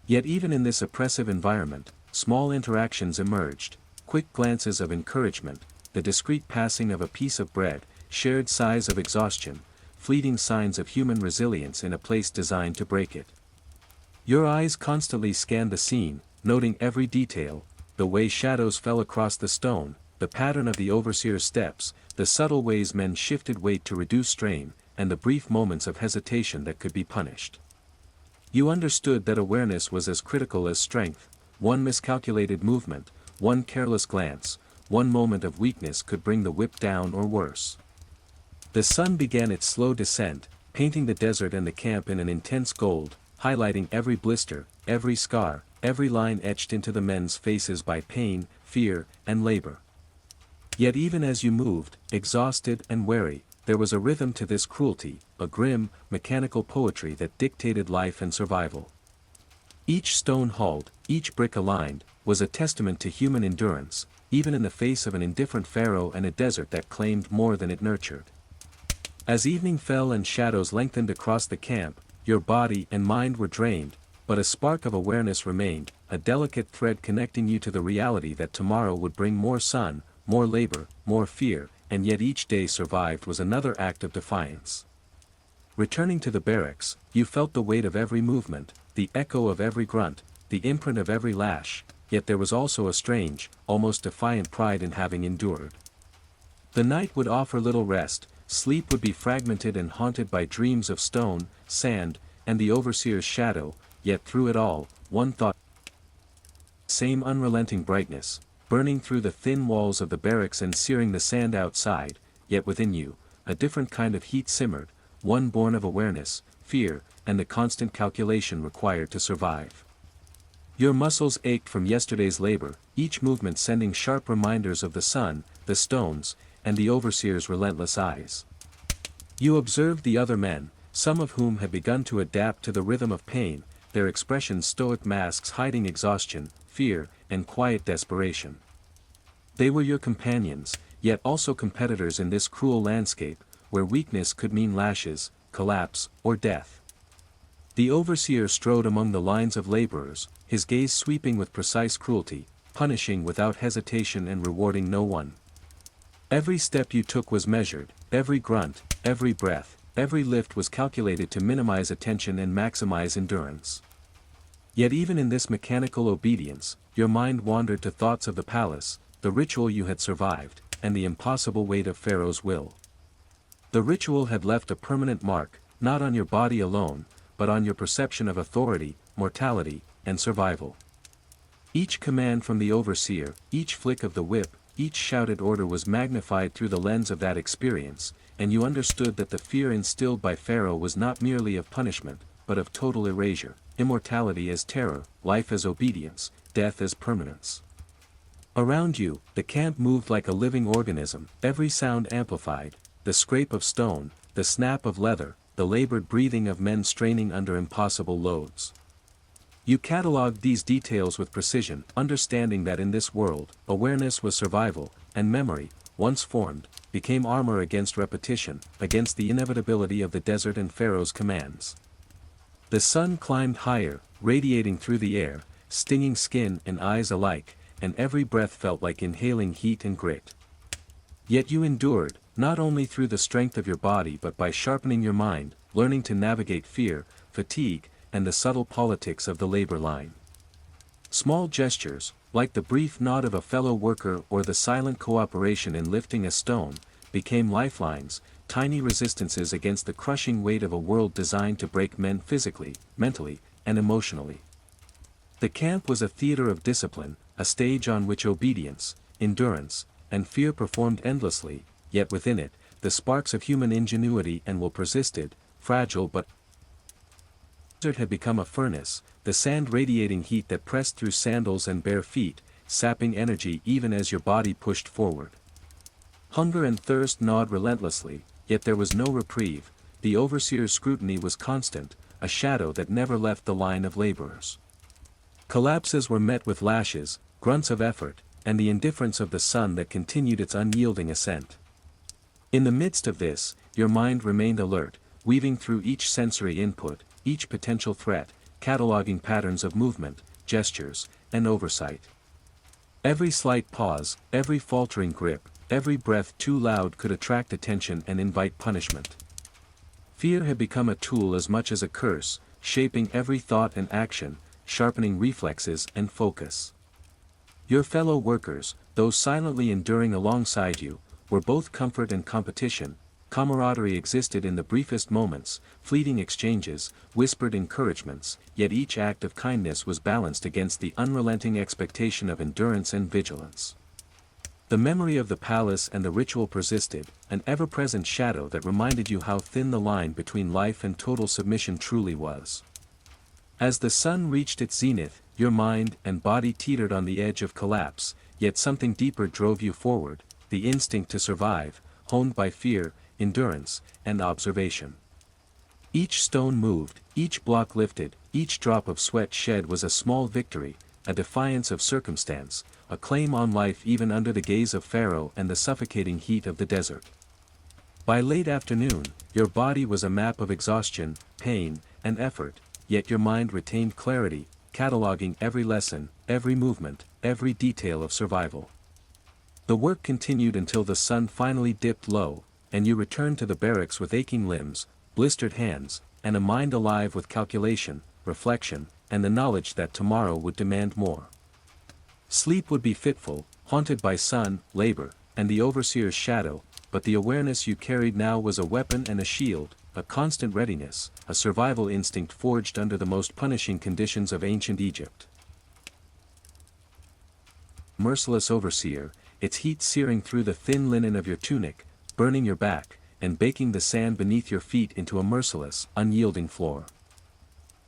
Yet even in this oppressive environment, small interactions emerged, quick glances of encouragement, the discreet passing of a piece of bread, shared sighs of exhaustion, fleeting signs of human resilience in a place designed to break it. Your eyes constantly scanned the scene, noting every detail, the way shadows fell across the stone, the pattern of the overseer's steps, the subtle ways men shifted weight to reduce strain, and the brief moments of hesitation that could be punished. You understood that awareness was as critical as strength. One miscalculated movement, one careless glance, one moment of weakness could bring the whip down or worse. The sun began its slow descent, painting the desert and the camp in an intense gold, highlighting every blister, every scar, every line etched into the men's faces by pain, fear, and labor. Yet even as you moved, exhausted and weary, there was a rhythm to this cruelty, a grim, mechanical poetry that dictated life and survival. Each stone hauled, each brick aligned, was a testament to human endurance, even in the face of an indifferent Pharaoh and a desert that claimed more than it nurtured. As evening fell and shadows lengthened across the camp, your body and mind were drained, but a spark of awareness remained, a delicate thread connecting you to the reality that tomorrow would bring more sun, more labor, more fear, and yet each day survived was another act of defiance. Returning to the barracks, you felt the weight of every movement, the echo of every grunt, the imprint of every lash, yet there was also a strange, almost defiant pride in having endured. The night would offer little rest, sleep would be fragmented and haunted by dreams of stone, sand, and the overseer's shadow, yet through it all, one thought, same unrelenting brightness, burning through the thin walls of the barracks and searing the sand outside, yet within you, a different kind of heat simmered, one born of awareness, fear, and the constant calculation required to survive. Your muscles ached from yesterday's labor, each movement sending sharp reminders of the sun, the stones, and the overseer's relentless eyes. You observed the other men, some of whom had begun to adapt to the rhythm of pain, their expressions stoic masks hiding exhaustion, fear, and quiet desperation. They were your companions, yet also competitors in this cruel landscape, where weakness could mean lashes, collapse, or death. The overseer strode among the lines of laborers, his gaze sweeping with precise cruelty, punishing without hesitation and rewarding no one. Every step you took was measured, every grunt, every breath, every lift was calculated to minimize attention and maximize endurance. Yet even in this mechanical obedience, your mind wandered to thoughts of the palace, the ritual you had survived, and the impossible weight of Pharaoh's will. The ritual had left a permanent mark, not on your body alone, but on your perception of authority, mortality, and survival. Each command from the overseer, each flick of the whip, each shouted order was magnified through the lens of that experience, and you understood that the fear instilled by Pharaoh was not merely of punishment, but of total erasure, immortality as terror, life as obedience, death as permanence. Around you, the camp moved like a living organism, every sound amplified, the scrape of stone, the snap of leather, the labored breathing of men straining under impossible loads. You catalogued these details with precision, understanding that in this world, awareness was survival, and memory, once formed, became armor against repetition, against the inevitability of the desert and Pharaoh's commands. The sun climbed higher, radiating through the air, stinging skin and eyes alike, and every breath felt like inhaling heat and grit. Yet you endured, not only through the strength of your body but by sharpening your mind, learning to navigate fear, fatigue, and the subtle politics of the labor line. Small gestures, like the brief nod of a fellow worker or the silent cooperation in lifting a stone, became lifelines, tiny resistances against the crushing weight of a world designed to break men physically, mentally, and emotionally. The camp was a theater of discipline, a stage on which obedience, endurance, and fear performed endlessly, yet within it, the sparks of human ingenuity and will persisted, fragile but the desert had become a furnace, the sand radiating heat that pressed through sandals and bare feet, sapping energy even as your body pushed forward. Hunger and thirst gnawed relentlessly, yet there was no reprieve, the overseer's scrutiny was constant, a shadow that never left the line of laborers. Collapses were met with lashes, grunts of effort, and the indifference of the sun that continued its unyielding ascent. In the midst of this, your mind remained alert, weaving through each sensory input, each potential threat, cataloging patterns of movement, gestures, and oversight. Every slight pause, every faltering grip, every breath too loud could attract attention and invite punishment. Fear had become a tool as much as a curse, shaping every thought and action, sharpening reflexes and focus. Your fellow workers, those silently enduring alongside you, were both comfort and competition. Camaraderie existed in the briefest moments, fleeting exchanges, whispered encouragements, yet each act of kindness was balanced against the unrelenting expectation of endurance and vigilance. The memory of the palace and the ritual persisted, an ever-present shadow that reminded you how thin the line between life and total submission truly was. As the sun reached its zenith, your mind and body teetered on the edge of collapse, yet something deeper drove you forward, the instinct to survive, honed by fear, endurance, and observation. Each stone moved, each block lifted, each drop of sweat shed was a small victory, a defiance of circumstance, a claim on life even under the gaze of Pharaoh and the suffocating heat of the desert. By late afternoon, your body was a map of exhaustion, pain, and effort, yet your mind retained clarity, cataloging every lesson, every movement, every detail of survival. The work continued until the sun finally dipped low, and you returned to the barracks with aching limbs, blistered hands, and a mind alive with calculation, reflection, and the knowledge that tomorrow would demand more. Sleep would be fitful, haunted by sun, labor, and the overseer's shadow, but the awareness you carried now was a weapon and a shield, a constant readiness, a survival instinct forged under the most punishing conditions of ancient Egypt. Merciless overseer, its heat searing through the thin linen of your tunic, burning your back, and baking the sand beneath your feet into a merciless, unyielding floor.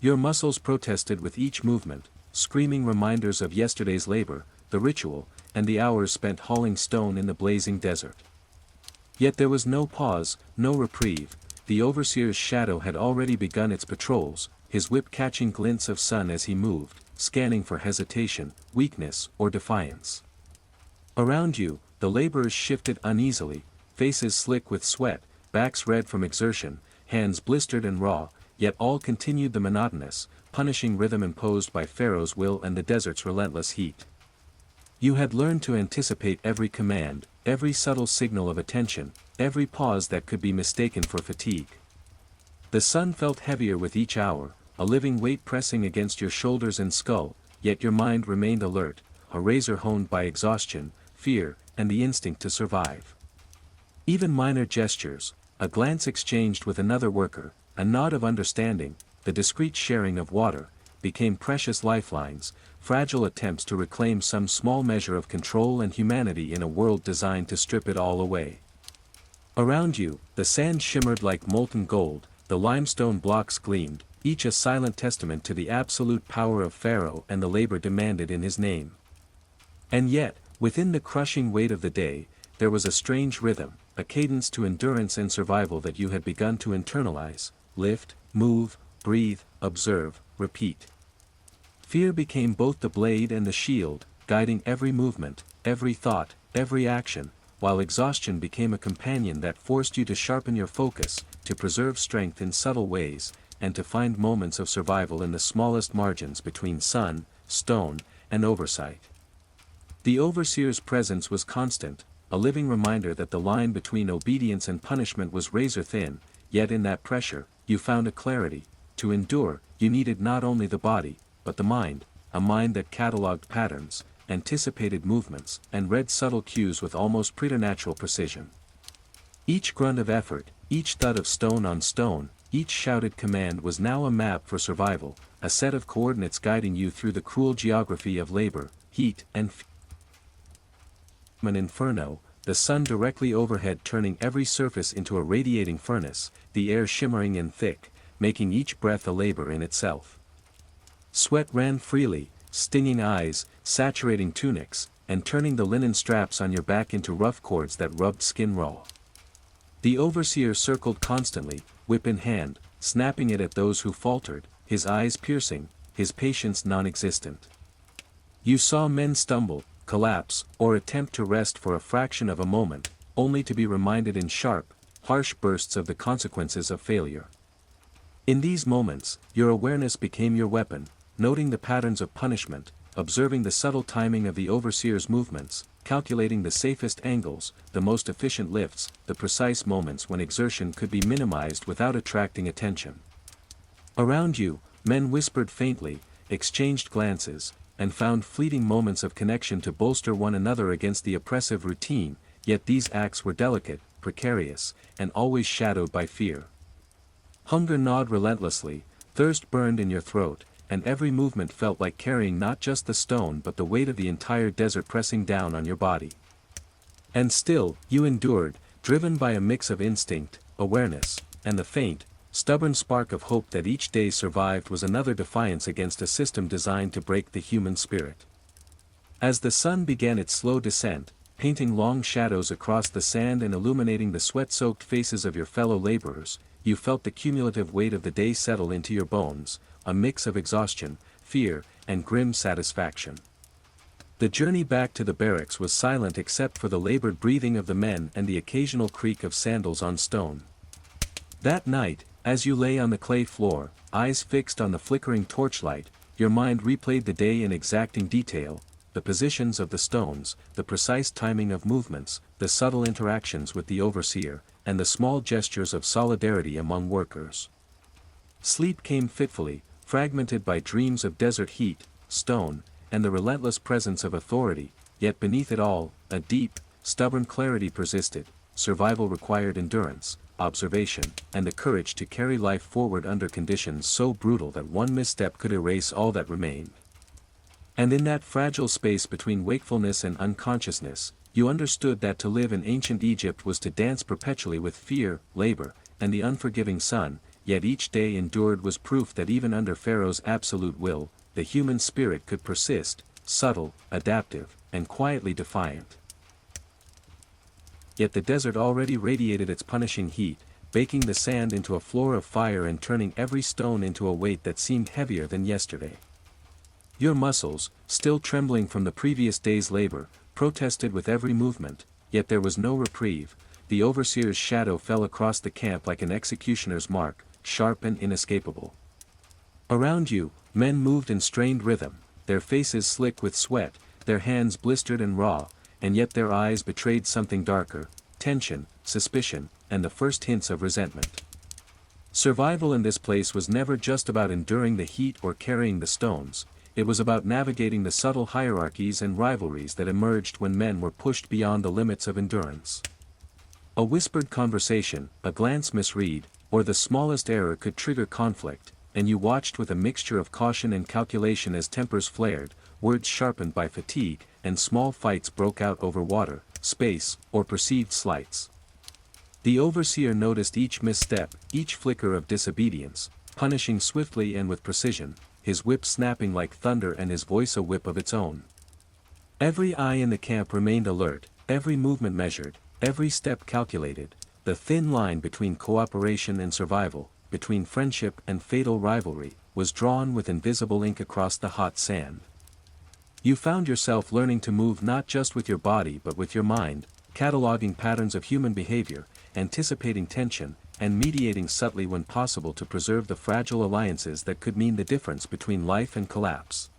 Your muscles protested with each movement, screaming reminders of yesterday's labor, the ritual, and the hours spent hauling stone in the blazing desert. Yet there was no pause, no reprieve. The overseer's shadow had already begun its patrols, his whip catching glints of sun as he moved, scanning for hesitation, weakness, or defiance. Around you, the laborers shifted uneasily, faces slick with sweat, backs red from exertion, hands blistered and raw, yet all continued the monotonous, punishing rhythm imposed by Pharaoh's will and the desert's relentless heat. You had learned to anticipate every command, every subtle signal of attention, every pause that could be mistaken for fatigue. The sun felt heavier with each hour, a living weight pressing against your shoulders and skull, yet your mind remained alert, a razor honed by exhaustion, fear, and the instinct to survive. Even minor gestures, a glance exchanged with another worker, a nod of understanding, the discreet sharing of water, became precious lifelines, fragile attempts to reclaim some small measure of control and humanity in a world designed to strip it all away. Around you, the sand shimmered like molten gold, the limestone blocks gleamed, each a silent testament to the absolute power of Pharaoh and the labor demanded in his name. And yet, within the crushing weight of the day, there was a strange rhythm, a cadence to endurance and survival that you had begun to internalize, lift, move, breathe, observe, repeat. Fear became both the blade and the shield, guiding every movement, every thought, every action, while exhaustion became a companion that forced you to sharpen your focus, to preserve strength in subtle ways, and to find moments of survival in the smallest margins between sun, stone, and oversight. The overseer's presence was constant, a living reminder that the line between obedience and punishment was razor-thin, yet in that pressure, you found a clarity. To endure, you needed not only the body, but the mind, a mind that catalogued patterns, anticipated movements, and read subtle cues with almost preternatural precision. Each grunt of effort, each thud of stone on stone, each shouted command was now a map for survival, a set of coordinates guiding you through the cruel geography of labor, heat, and fear. An inferno, the sun directly overhead turning every surface into a radiating furnace, the air shimmering and thick, making each breath a labor in itself. Sweat ran freely, stinging eyes, saturating tunics, and turning the linen straps on your back into rough cords that rubbed skin raw. The overseer circled constantly, whip in hand, snapping it at those who faltered, his eyes piercing, his patience non-existent. You saw men stumble, collapse, or attempt to rest for a fraction of a moment, only to be reminded in sharp, harsh bursts of the consequences of failure. In these moments, your awareness became your weapon, noting the patterns of punishment, observing the subtle timing of the overseer's movements, calculating the safest angles, the most efficient lifts, the precise moments when exertion could be minimized without attracting attention. Around you, men whispered faintly, exchanged glances, and found fleeting moments of connection to bolster one another against the oppressive routine, yet these acts were delicate, precarious, and always shadowed by fear. Hunger gnawed relentlessly, thirst burned in your throat, and every movement felt like carrying not just the stone but the weight of the entire desert pressing down on your body. And still, you endured, driven by a mix of instinct, awareness, and the faint, stubborn spark of hope that each day survived was another defiance against a system designed to break the human spirit. As the sun began its slow descent, painting long shadows across the sand and illuminating the sweat-soaked faces of your fellow laborers, you felt the cumulative weight of the day settle into your bones, a mix of exhaustion, fear, and grim satisfaction. The journey back to the barracks was silent except for the labored breathing of the men and the occasional creak of sandals on stone. That night, as you lay on the clay floor, eyes fixed on the flickering torchlight, your mind replayed the day in exacting detail, the positions of the stones, the precise timing of movements, the subtle interactions with the overseer, and the small gestures of solidarity among workers. Sleep came fitfully, fragmented by dreams of desert heat, stone, and the relentless presence of authority, yet beneath it all, a deep, stubborn clarity persisted. Survival required endurance, observation, and the courage to carry life forward under conditions so brutal that one misstep could erase all that remained. And in that fragile space between wakefulness and unconsciousness, you understood that to live in ancient Egypt was to dance perpetually with fear, labor, and the unforgiving sun, yet each day endured was proof that even under Pharaoh's absolute will, the human spirit could persist, subtle, adaptive, and quietly defiant. Yet the desert already radiated its punishing heat, baking the sand into a floor of fire and turning every stone into a weight that seemed heavier than yesterday. Your muscles, still trembling from the previous day's labor, protested with every movement, yet there was no reprieve. The overseer's shadow fell across the camp like an executioner's mark, sharp and inescapable. Around you, men moved in strained rhythm, their faces slick with sweat, their hands blistered and raw, and yet their eyes betrayed something darker, tension, suspicion, and the first hints of resentment. Survival in this place was never just about enduring the heat or carrying the stones, it was about navigating the subtle hierarchies and rivalries that emerged when men were pushed beyond the limits of endurance. A whispered conversation, a glance misread, or the smallest error could trigger conflict, and you watched with a mixture of caution and calculation as tempers flared, words sharpened by fatigue, and small fights broke out over water, space, or perceived slights. The overseer noticed each misstep, each flicker of disobedience, punishing swiftly and with precision, his whip snapping like thunder and his voice a whip of its own. Every eye in the camp remained alert, every movement measured, every step calculated, the thin line between cooperation and survival, between friendship and fatal rivalry, was drawn with invisible ink across the hot sand. You found yourself learning to move not just with your body but with your mind, cataloging patterns of human behavior, anticipating tension, and mediating subtly when possible to preserve the fragile alliances that could mean the difference between life and collapse.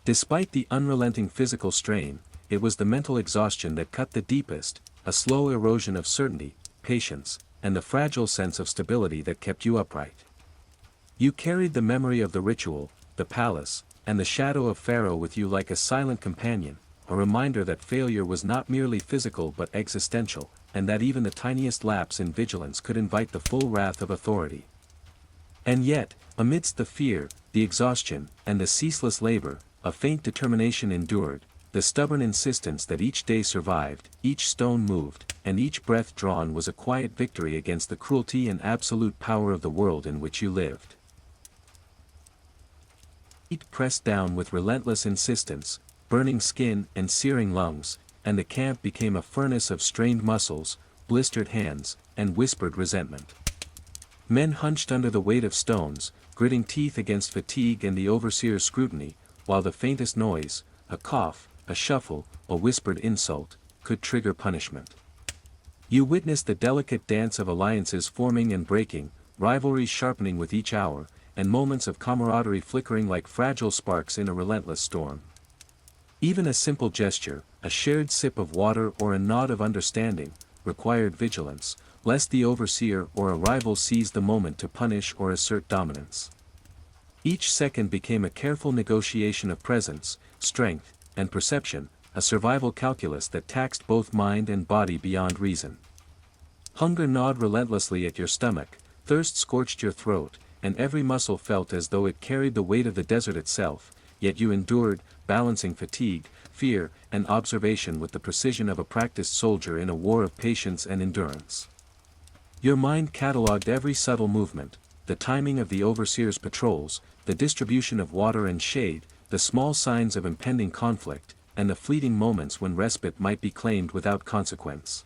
Despite the unrelenting physical strain, it was the mental exhaustion that cut the deepest, a slow erosion of certainty, patience, and the fragile sense of stability that kept you upright. You carried the memory of the ritual, the palace, and the shadow of Pharaoh with you like a silent companion, a reminder that failure was not merely physical but existential, and that even the tiniest lapse in vigilance could invite the full wrath of authority. And yet, amidst the fear, the exhaustion, and the ceaseless labor, a faint determination endured, the stubborn insistence that each day survived, each stone moved, and each breath drawn was a quiet victory against the cruelty and absolute power of the world in which you lived. Heat pressed down with relentless insistence, burning skin and searing lungs, and the camp became a furnace of strained muscles, blistered hands, and whispered resentment. Men hunched under the weight of stones, gritting teeth against fatigue and the overseer's scrutiny, while the faintest noise, a cough, a shuffle, a whispered insult, could trigger punishment. You witnessed the delicate dance of alliances forming and breaking, rivalries sharpening with each hour, and moments of camaraderie flickering like fragile sparks in a relentless storm. Even a simple gesture, a shared sip of water or a nod of understanding, required vigilance, lest the overseer or a rival seize the moment to punish or assert dominance. Each second became a careful negotiation of presence, strength, and perception, a survival calculus that taxed both mind and body beyond reason. Hunger gnawed relentlessly at your stomach, thirst scorched your throat, and every muscle felt as though it carried the weight of the desert itself, yet you endured, balancing fatigue, fear, and observation with the precision of a practiced soldier in a war of patience and endurance. Your mind catalogued every subtle movement, the timing of the overseer's patrols, the distribution of water and shade, the small signs of impending conflict, and the fleeting moments when respite might be claimed without consequence.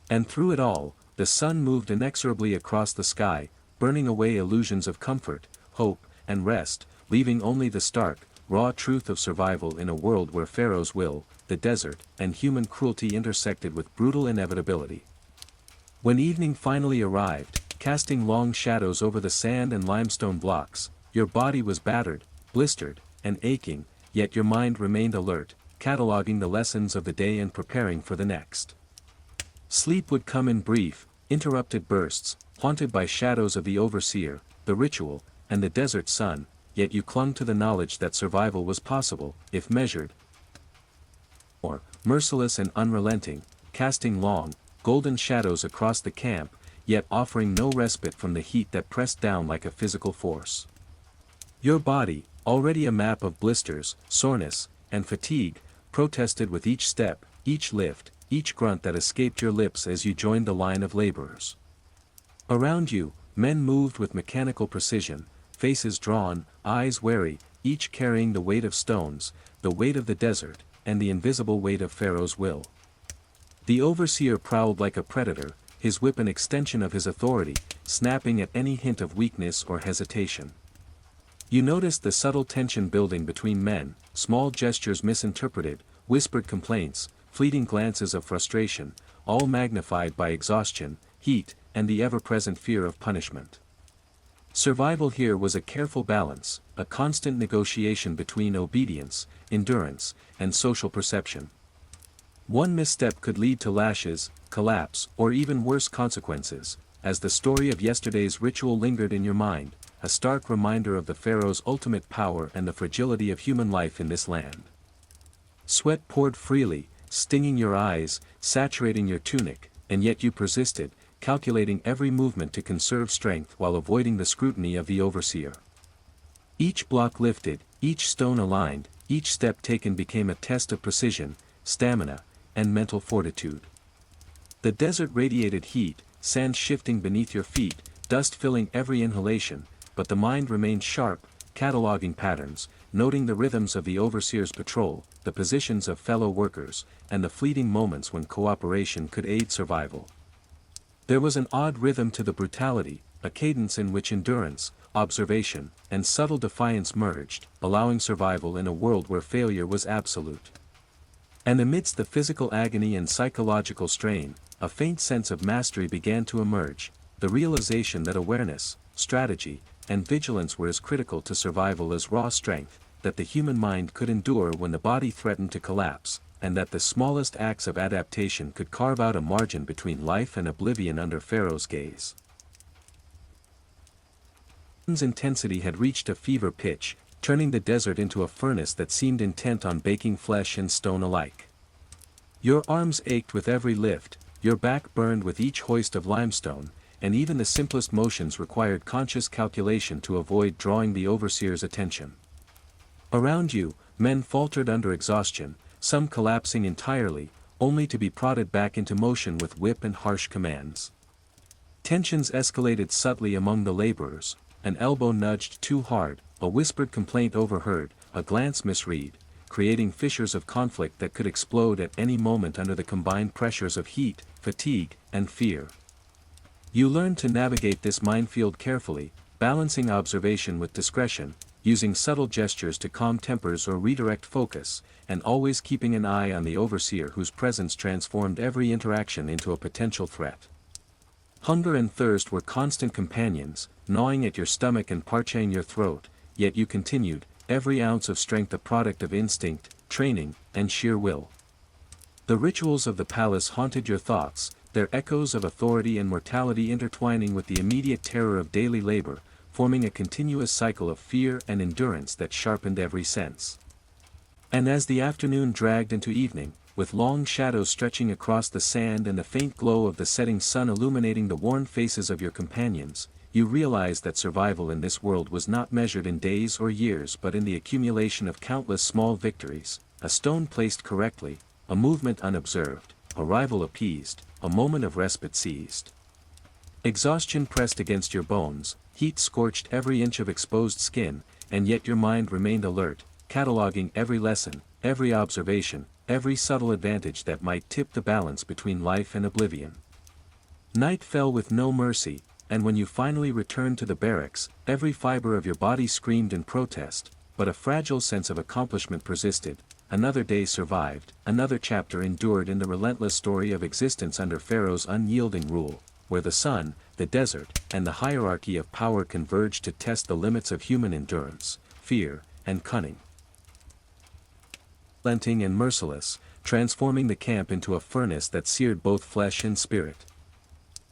And through it all, the sun moved inexorably across the sky, burning away illusions of comfort, hope, and rest, leaving only the stark, raw truth of survival in a world where Pharaoh's will, the desert, and human cruelty intersected with brutal inevitability. When evening finally arrived, casting long shadows over the sand and limestone blocks, your body was battered, blistered, and aching, yet your mind remained alert, cataloging the lessons of the day and preparing for the next. Sleep would come in brief, interrupted bursts, haunted by shadows of the overseer, the ritual, and the desert sun, yet you clung to the knowledge that survival was possible, if measured, or merciless and unrelenting, casting long, golden shadows across the camp, yet offering no respite from the heat that pressed down like a physical force. Your body, already a map of blisters, soreness, and fatigue, protested with each step, each lift, each grunt that escaped your lips as you joined the line of laborers. Around you, men moved with mechanical precision, faces drawn, eyes wary, each carrying the weight of stones, the weight of the desert, and the invisible weight of Pharaoh's will. The overseer prowled like a predator, his whip an extension of his authority, snapping at any hint of weakness or hesitation. You noticed the subtle tension building between men, small gestures misinterpreted, whispered complaints, fleeting glances of frustration, all magnified by exhaustion, heat, and the ever-present fear of punishment. Survival here was a careful balance, a constant negotiation between obedience, endurance, and social perception. One misstep could lead to lashes, collapse, or even worse consequences, as the story of yesterday's ritual lingered in your mind, a stark reminder of the Pharaoh's ultimate power and the fragility of human life in this land. Sweat poured freely, stinging your eyes, saturating your tunic, and yet you persisted, calculating every movement to conserve strength while avoiding the scrutiny of the overseer. Each block lifted, each stone aligned, each step taken became a test of precision, stamina, and mental fortitude. The desert radiated heat, sand shifting beneath your feet, dust filling every inhalation, but the mind remained sharp, cataloging patterns, noting the rhythms of the overseer's patrol, the positions of fellow workers, and the fleeting moments when cooperation could aid survival. There was an odd rhythm to the brutality, a cadence in which endurance, observation, and subtle defiance merged, allowing survival in a world where failure was absolute. And amidst the physical agony and psychological strain, a faint sense of mastery began to emerge, the realization that awareness, strategy, and vigilance were as critical to survival as raw strength, that the human mind could endure when the body threatened to collapse, and that the smallest acts of adaptation could carve out a margin between life and oblivion under Pharaoh's gaze. The sun's intensity had reached a fever pitch, turning the desert into a furnace that seemed intent on baking flesh and stone alike. Your arms ached with every lift, your back burned with each hoist of limestone, and even the simplest motions required conscious calculation to avoid drawing the overseer's attention. Around you, men faltered under exhaustion, some collapsing entirely, only to be prodded back into motion with whip and harsh commands. Tensions escalated subtly among the laborers, an elbow nudged too hard, a whispered complaint overheard, a glance misread, creating fissures of conflict that could explode at any moment under the combined pressures of heat, fatigue, and fear. You learned to navigate this minefield carefully, balancing observation with discretion, using subtle gestures to calm tempers or redirect focus, and always keeping an eye on the overseer whose presence transformed every interaction into a potential threat. Hunger and thirst were constant companions, gnawing at your stomach and parching your throat, yet you continued, every ounce of strength a product of instinct, training, and sheer will. The rituals of the palace haunted your thoughts, their echoes of authority and mortality intertwining with the immediate terror of daily labor, forming a continuous cycle of fear and endurance that sharpened every sense. And as the afternoon dragged into evening, with long shadows stretching across the sand and the faint glow of the setting sun illuminating the worn faces of your companions, you realized that survival in this world was not measured in days or years but in the accumulation of countless small victories, a stone placed correctly, a movement unobserved, a rival appeased, a moment of respite seized. Exhaustion pressed against your bones, heat scorched every inch of exposed skin, and yet your mind remained alert, cataloging every lesson, every observation, every subtle advantage that might tip the balance between life and oblivion. Night fell with no mercy, and when you finally returned to the barracks, every fiber of your body screamed in protest, but a fragile sense of accomplishment persisted. Another day survived, another chapter endured in the relentless story of existence under Pharaoh's unyielding rule, where the sun, the desert, and the hierarchy of power converged to test the limits of human endurance, fear, and cunning. Relentless and merciless, transforming the camp into a furnace that seared both flesh and spirit.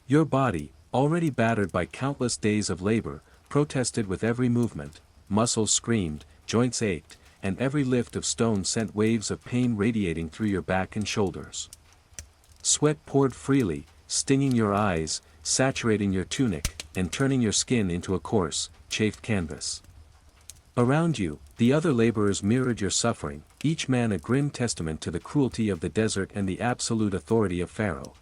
Your body, already battered by countless days of labor, protested with every movement, muscles screamed, joints ached, and every lift of stone sent waves of pain radiating through your back and shoulders. Sweat poured freely, stinging your eyes, saturating your tunic, and turning your skin into a coarse, chafed canvas. Around you, the other laborers mirrored your suffering, each man a grim testament to the cruelty of the desert and the absolute authority of Pharaoh.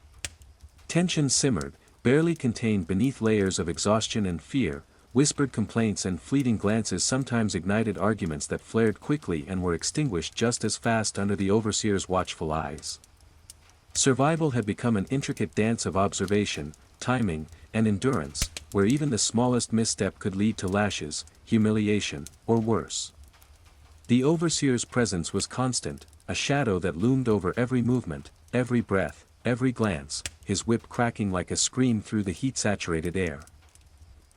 Tension simmered, barely contained beneath layers of exhaustion and fear. Whispered complaints and fleeting glances sometimes ignited arguments that flared quickly and were extinguished just as fast under the overseer's watchful eyes. Survival had become an intricate dance of observation, timing, and endurance, where even the smallest misstep could lead to lashes, humiliation, or worse. The overseer's presence was constant, a shadow that loomed over every movement, every breath, every glance, his whip cracking like a scream through the heat-saturated air.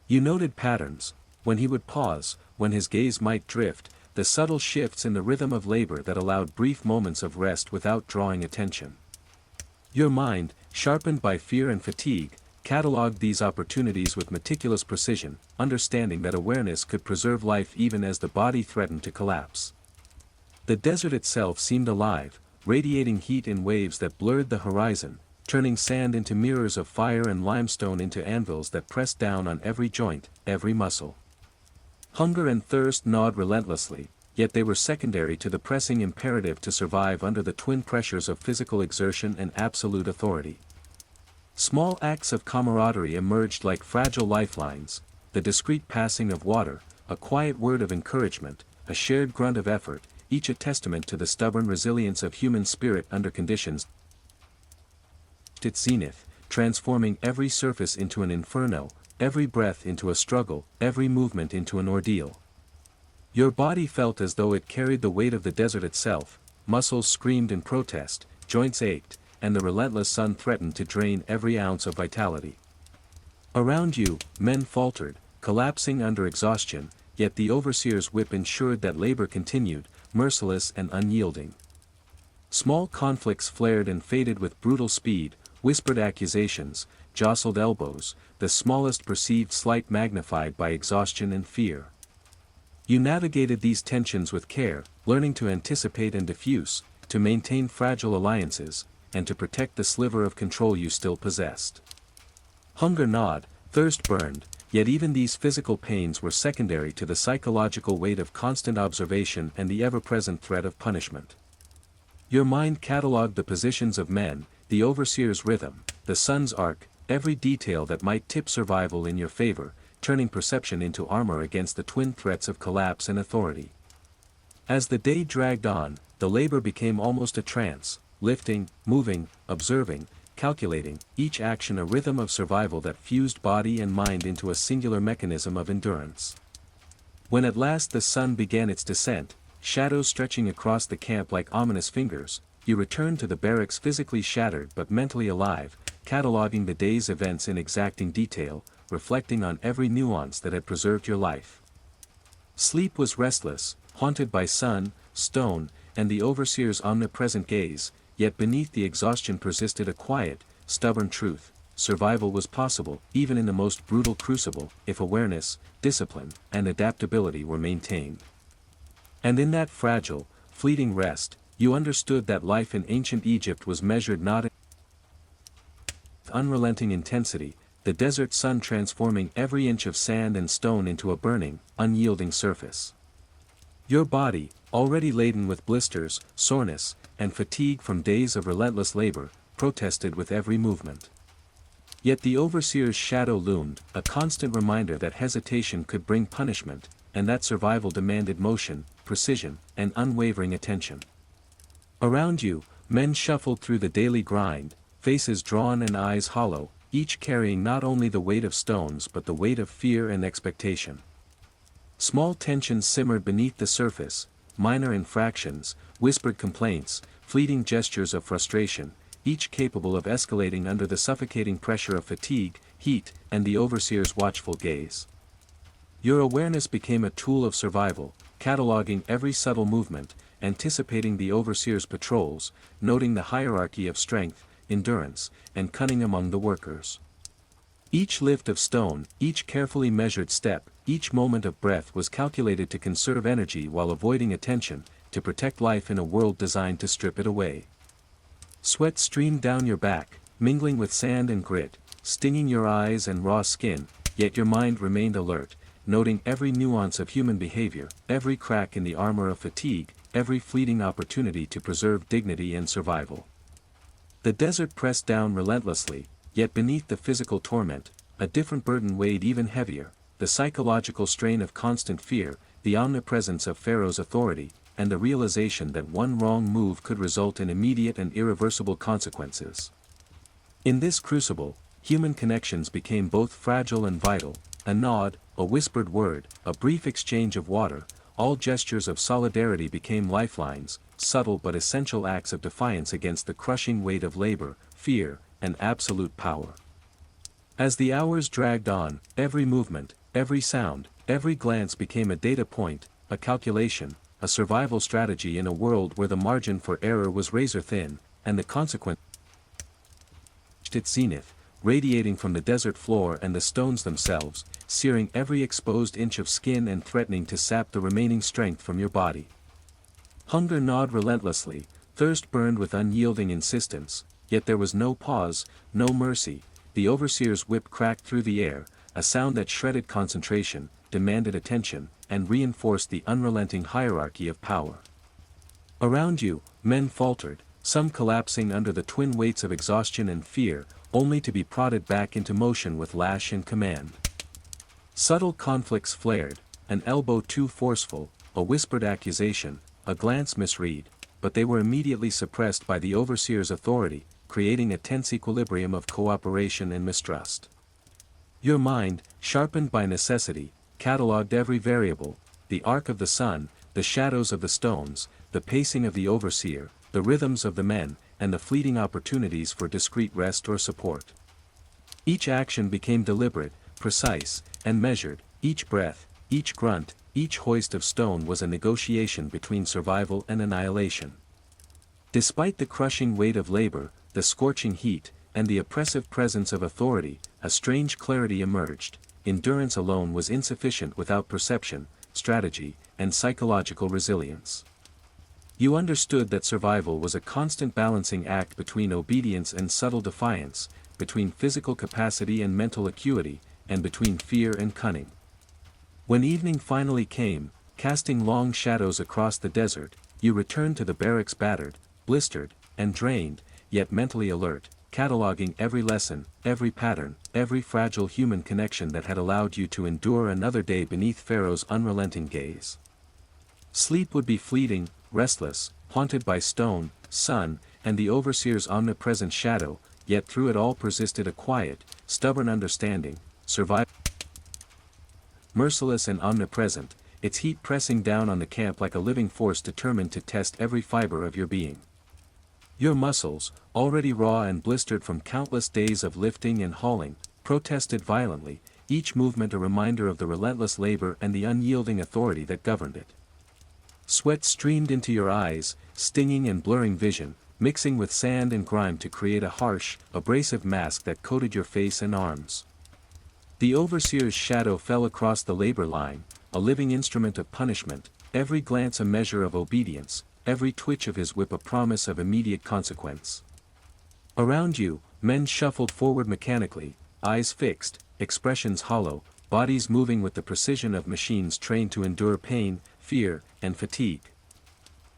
You noted patterns, when he would pause, when his gaze might drift, the subtle shifts in the rhythm of labor that allowed brief moments of rest without drawing attention. Your mind, sharpened by fear and fatigue, catalogued these opportunities with meticulous precision, understanding that awareness could preserve life even as the body threatened to collapse. The desert itself seemed alive, radiating heat in waves that blurred the horizon, turning sand into mirrors of fire and limestone into anvils that pressed down on every joint, every muscle. Hunger and thirst gnawed relentlessly, yet they were secondary to the pressing imperative to survive under the twin pressures of physical exertion and absolute authority. Small acts of camaraderie emerged like fragile lifelines, the discreet passing of water, a quiet word of encouragement, a shared grunt of effort, each a testament to the stubborn resilience of human spirit under conditions its zenith, transforming every surface into an inferno, every breath into a struggle, every movement into an ordeal. Your body felt as though it carried the weight of the desert itself, muscles screamed in protest, joints ached, and the relentless sun threatened to drain every ounce of vitality. Around you, men faltered, collapsing under exhaustion, yet the overseer's whip ensured that labor continued, merciless and unyielding. Small conflicts flared and faded with brutal speed, whispered accusations, jostled elbows, the smallest perceived slight magnified by exhaustion and fear. You navigated these tensions with care, learning to anticipate and diffuse, to maintain fragile alliances, and to protect the sliver of control you still possessed. Hunger gnawed, thirst burned, yet even these physical pains were secondary to the psychological weight of constant observation and the ever-present threat of punishment. Your mind catalogued the positions of men, the overseer's rhythm, the sun's arc, every detail that might tip survival in your favor, turning perception into armor against the twin threats of collapse and authority. As the day dragged on, the labor became almost a trance, lifting, moving, observing, calculating, each action a rhythm of survival that fused body and mind into a singular mechanism of endurance. When at last the sun began its descent, shadows stretching across the camp like ominous fingers, you returned to the barracks physically shattered but mentally alive, cataloging the day's events in exacting detail, reflecting on every nuance that had preserved your life. Sleep was restless, haunted by sun, stone, and the overseer's omnipresent gaze, yet beneath the exhaustion persisted a quiet, stubborn truth: survival was possible, even in the most brutal crucible, if awareness, discipline, and adaptability were maintained. And in that fragile, fleeting rest, you understood that life in ancient Egypt was measured not in unrelenting intensity, the desert sun transforming every inch of sand and stone into a burning, unyielding surface. Your body, already laden with blisters, soreness, and fatigue from days of relentless labor, protested with every movement. Yet the overseer's shadow loomed, a constant reminder that hesitation could bring punishment, and that survival demanded motion, precision, and unwavering attention. Around you, men shuffled through the daily grind, faces drawn and eyes hollow, each carrying not only the weight of stones but the weight of fear and expectation. Small tensions simmered beneath the surface, minor infractions, whispered complaints, fleeting gestures of frustration, each capable of escalating under the suffocating pressure of fatigue, heat, and the overseer's watchful gaze. Your awareness became a tool of survival, cataloging every subtle movement, anticipating the overseer's patrols, noting the hierarchy of strength, endurance, and cunning among the workers. Each lift of stone, each carefully measured step, each moment of breath was calculated to conserve energy while avoiding attention, to protect life in a world designed to strip it away. Sweat streamed down your back, mingling with sand and grit, stinging your eyes and raw skin, yet your mind remained alert, noting every nuance of human behavior, every crack in the armor of fatigue, every fleeting opportunity to preserve dignity and survival. The desert pressed down relentlessly, yet beneath the physical torment, a different burden weighed even heavier: the psychological strain of constant fear, the omnipresence of Pharaoh's authority, and the realization that one wrong move could result in immediate and irreversible consequences. In this crucible, human connections became both fragile and vital: a nod, a whispered word, a brief exchange of water, all gestures of solidarity became lifelines, subtle but essential acts of defiance against the crushing weight of labor, fear, and absolute power. As the hours dragged on, every movement, every sound, every glance became a data point, a calculation, a survival strategy in a world where the margin for error was razor-thin, and the consequence reached its zenith, radiating from the desert floor and the stones themselves, searing every exposed inch of skin and threatening to sap the remaining strength from your body. Hunger gnawed relentlessly, thirst burned with unyielding insistence, yet there was no pause, no mercy. The overseer's whip cracked through the air, a sound that shredded concentration, demanded attention, and reinforced the unrelenting hierarchy of power. Around you, men faltered, some collapsing under the twin weights of exhaustion and fear, only to be prodded back into motion with lash and command. Subtle conflicts flared, an elbow too forceful, a whispered accusation, a glance misread, but they were immediately suppressed by the overseer's authority, creating a tense equilibrium of cooperation and mistrust. Your mind, sharpened by necessity, catalogued every variable: the arc of the sun, the shadows of the stones, the pacing of the overseer, the rhythms of the men, and the fleeting opportunities for discreet rest or support. Each action became deliberate, precise, and measured: each breath, each grunt, each hoist of stone was a negotiation between survival and annihilation. Despite the crushing weight of labor, the scorching heat, and the oppressive presence of authority, a strange clarity emerged: endurance alone was insufficient without perception, strategy, and psychological resilience. You understood that survival was a constant balancing act between obedience and subtle defiance, between physical capacity and mental acuity, and between fear and cunning. When evening finally came, casting long shadows across the desert, you returned to the barracks battered, blistered, and drained, yet mentally alert, cataloging every lesson, every pattern, every fragile human connection that had allowed you to endure another day beneath Pharaoh's unrelenting gaze. Sleep would be fleeting, restless, haunted by stone, sun, and the overseer's omnipresent shadow, yet through it all persisted a quiet, stubborn understanding: survival merciless and omnipresent, its heat pressing down on the camp like a living force determined to test every fiber of your being. Your muscles, already raw and blistered from countless days of lifting and hauling, protested violently, each movement a reminder of the relentless labor and the unyielding authority that governed it. Sweat streamed into your eyes, stinging and blurring vision, mixing with sand and grime to create a harsh, abrasive mask that coated your face and arms. The overseer's shadow fell across the labor line, a living instrument of punishment, every glance a measure of obedience, every twitch of his whip a promise of immediate consequence. Around you, men shuffled forward mechanically, eyes fixed, expressions hollow, bodies moving with the precision of machines trained to endure pain, fear, and fatigue.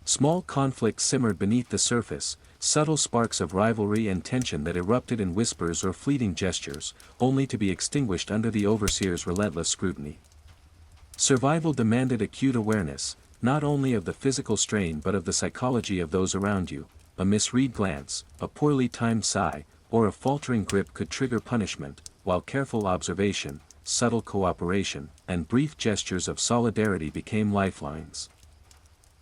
Small conflicts simmered beneath the surface, subtle sparks of rivalry and tension that erupted in whispers or fleeting gestures, only to be extinguished under the overseer's relentless scrutiny. Survival demanded acute awareness, not only of the physical strain but of the psychology of those around you. A misread glance, a poorly timed sigh, or a faltering grip could trigger punishment, while careful observation, subtle cooperation, and brief gestures of solidarity became lifelines.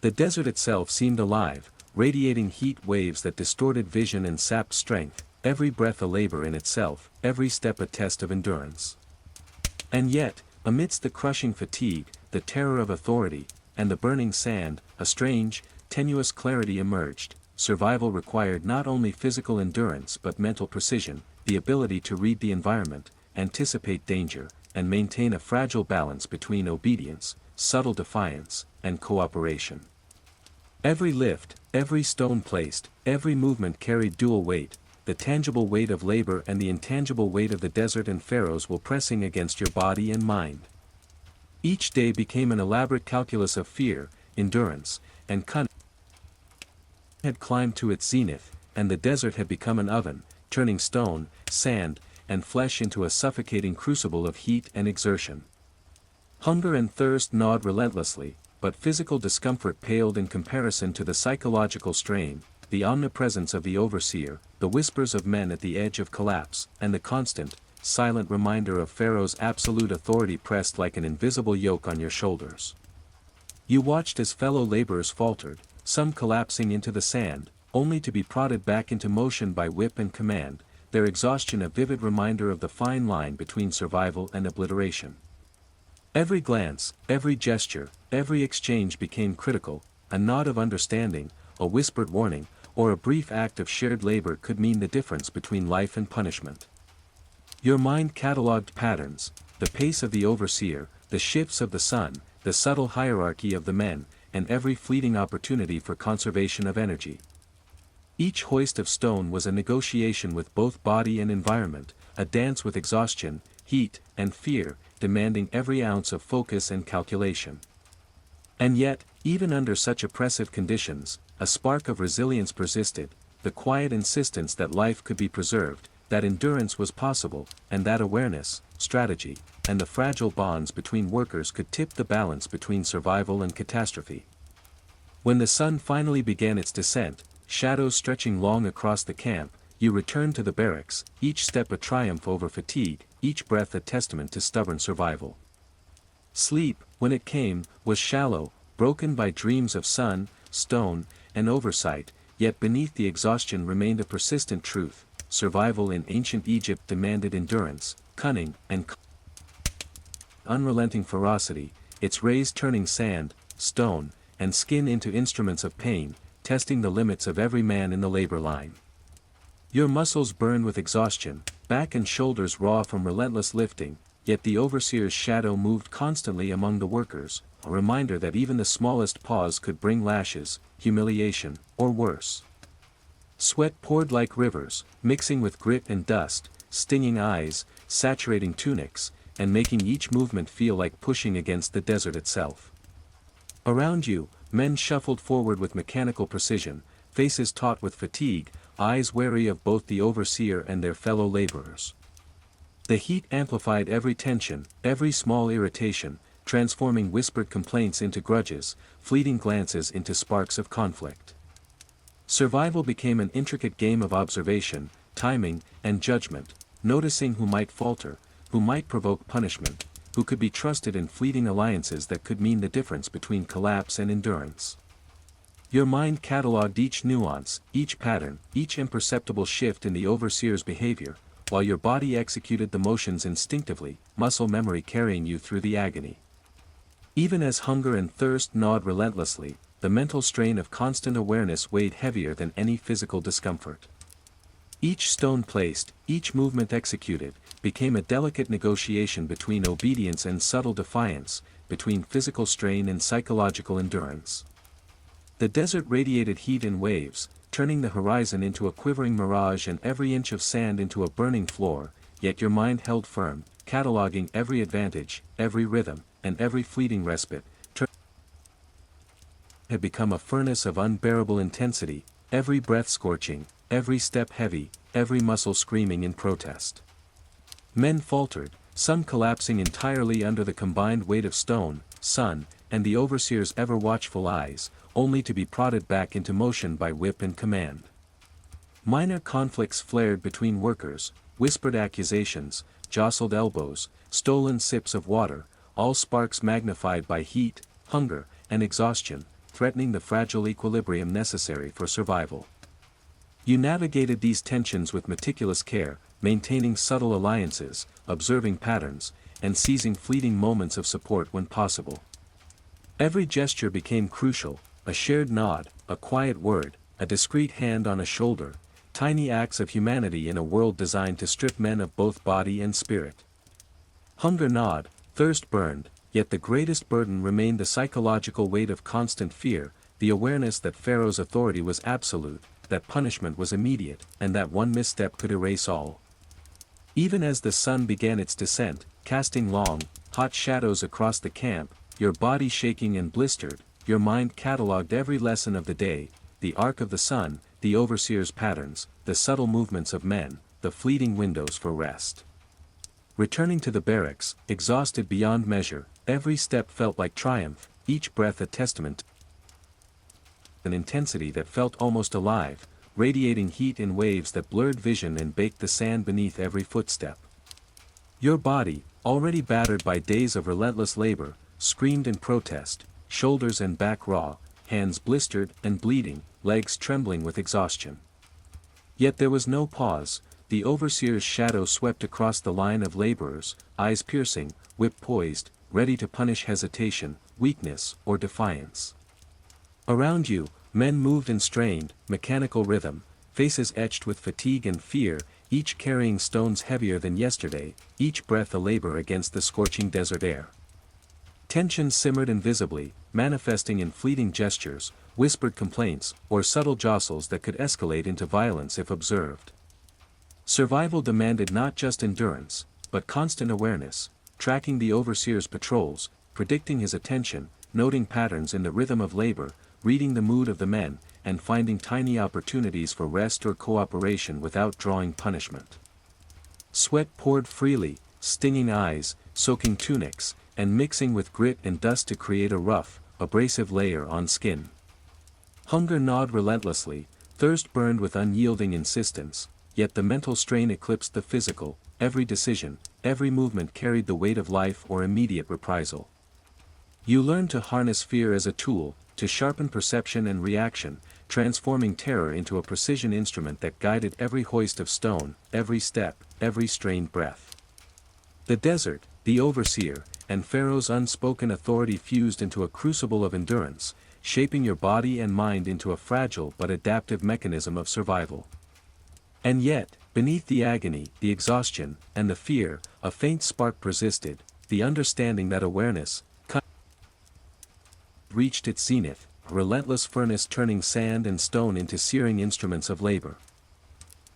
The desert itself seemed alive, radiating heat waves that distorted vision and sapped strength, every breath a labor in itself, every step a test of endurance. And yet, amidst the crushing fatigue, the terror of authority, and the burning sand, a strange, tenuous clarity emerged. Survival required not only physical endurance but mental precision, the ability to read the environment, anticipate danger, and maintain a fragile balance between obedience, subtle defiance, and cooperation. Every lift, every stone placed, every movement carried dual weight, the tangible weight of labor and the intangible weight of the desert and Pharaohs were pressing against your body and mind. Each day became an elaborate calculus of fear, endurance, and cunning. Had climbed to its zenith, and the desert had become an oven, turning stone, sand, and flesh into a suffocating crucible of heat and exertion. Hunger and thirst gnawed relentlessly, but physical discomfort paled in comparison to the psychological strain, the omnipresence of the overseer, the whispers of men at the edge of collapse, and the constant, silent reminder of Pharaoh's absolute authority pressed like an invisible yoke on your shoulders. You watched as fellow laborers faltered, some collapsing into the sand, only to be prodded back into motion by whip and command, their exhaustion a vivid reminder of the fine line between survival and obliteration. Every glance, every gesture, every exchange became critical, a nod of understanding, a whispered warning, or a brief act of shared labor could mean the difference between life and punishment. Your mind catalogued patterns, the pace of the overseer, the shifts of the sun, the subtle hierarchy of the men, and every fleeting opportunity for conservation of energy. Each hoist of stone was a negotiation with both body and environment, a dance with exhaustion, heat, and fear, demanding every ounce of focus and calculation. And yet, even under such oppressive conditions, a spark of resilience persisted, the quiet insistence that life could be preserved, that endurance was possible, and that awareness, strategy, and the fragile bonds between workers could tip the balance between survival and catastrophe. When the sun finally began its descent, shadows stretching long across the camp, you returned to the barracks, each step a triumph over fatigue, each breath a testament to stubborn survival. Sleep, when it came, was shallow, broken by dreams of sun, stone, and oversight, yet beneath the exhaustion remained a persistent truth. Survival in ancient Egypt demanded endurance, cunning, and unrelenting ferocity, its rays turning sand, stone, and skin into instruments of pain, testing the limits of every man in the labor line. Your muscles burned with exhaustion, back and shoulders raw from relentless lifting, yet the overseer's shadow moved constantly among the workers, a reminder that even the smallest pause could bring lashes, humiliation, or worse. Sweat poured like rivers, mixing with grit and dust, stinging eyes, saturating tunics, and making each movement feel like pushing against the desert itself. Around you, men shuffled forward with mechanical precision, faces taut with fatigue, eyes wary of both the overseer and their fellow laborers. The heat amplified every tension, every small irritation, transforming whispered complaints into grudges, fleeting glances into sparks of conflict. Survival became an intricate game of observation, timing, and judgment, noticing who might falter, who might provoke punishment, who could be trusted in fleeting alliances that could mean the difference between collapse and endurance. Your mind catalogued each nuance, each pattern, each imperceptible shift in the overseer's behavior, while your body executed the motions instinctively, muscle memory carrying you through the agony. Even as hunger and thirst gnawed relentlessly, the mental strain of constant awareness weighed heavier than any physical discomfort. Each stone placed, each movement executed, became a delicate negotiation between obedience and subtle defiance, between physical strain and psychological endurance. The desert radiated heat in waves, turning the horizon into a quivering mirage and every inch of sand into a burning floor, yet your mind held firm, cataloging every advantage, every rhythm, and every fleeting respite, had become a furnace of unbearable intensity, every breath scorching, every step heavy, every muscle screaming in protest. Men faltered, some collapsing entirely under the combined weight of stone, sun, and the overseer's ever-watchful eyes, only to be prodded back into motion by whip and command. Minor conflicts flared between workers, whispered accusations, jostled elbows, stolen sips of water, all sparks magnified by heat, hunger, and exhaustion, threatening the fragile equilibrium necessary for survival. You navigated these tensions with meticulous care, maintaining subtle alliances, observing patterns, and seizing fleeting moments of support when possible. Every gesture became crucial, a shared nod, a quiet word, a discreet hand on a shoulder, tiny acts of humanity in a world designed to strip men of both body and spirit. Hunger gnawed, thirst burned, yet the greatest burden remained the psychological weight of constant fear, the awareness that Pharaoh's authority was absolute, that punishment was immediate, and that one misstep could erase all. Even as the sun began its descent, casting long, hot shadows across the camp, your body shaking and blistered, your mind catalogued every lesson of the day, the arc of the sun, the overseer's patterns, the subtle movements of men, the fleeting windows for rest. Returning to the barracks, exhausted beyond measure, every step felt like triumph, each breath a testament to an intensity that felt almost alive, radiating heat in waves that blurred vision and baked the sand beneath every footstep. Your body, already battered by days of relentless labor, screamed in protest, shoulders and back raw, hands blistered and bleeding, legs trembling with exhaustion. Yet there was no pause. The overseer's shadow swept across the line of laborers, eyes piercing, whip poised, ready to punish hesitation, weakness, or defiance. Around you, men moved in strained, mechanical rhythm, faces etched with fatigue and fear, each carrying stones heavier than yesterday, each breath a labor against the scorching desert air. Tension simmered invisibly, manifesting in fleeting gestures, whispered complaints, or subtle jostles that could escalate into violence if observed. Survival demanded not just endurance, but constant awareness, tracking the overseer's patrols, predicting his attention, noting patterns in the rhythm of labor, reading the mood of the men, and finding tiny opportunities for rest or cooperation without drawing punishment. Sweat poured freely, stinging eyes, soaking tunics, and mixing with grit and dust to create a rough, abrasive layer on skin. Hunger gnawed relentlessly, thirst burned with unyielding insistence, yet the mental strain eclipsed the physical, every decision, every movement carried the weight of life or immediate reprisal. You learned to harness fear as a tool, to sharpen perception and reaction, transforming terror into a precision instrument that guided every hoist of stone, every step, every strained breath. The desert, the overseer, and Pharaoh's unspoken authority fused into a crucible of endurance, shaping your body and mind into a fragile but adaptive mechanism of survival. And yet, beneath the agony, the exhaustion, and the fear, a faint spark persisted, the understanding that awareness reached its zenith, a relentless furnace turning sand and stone into searing instruments of labor.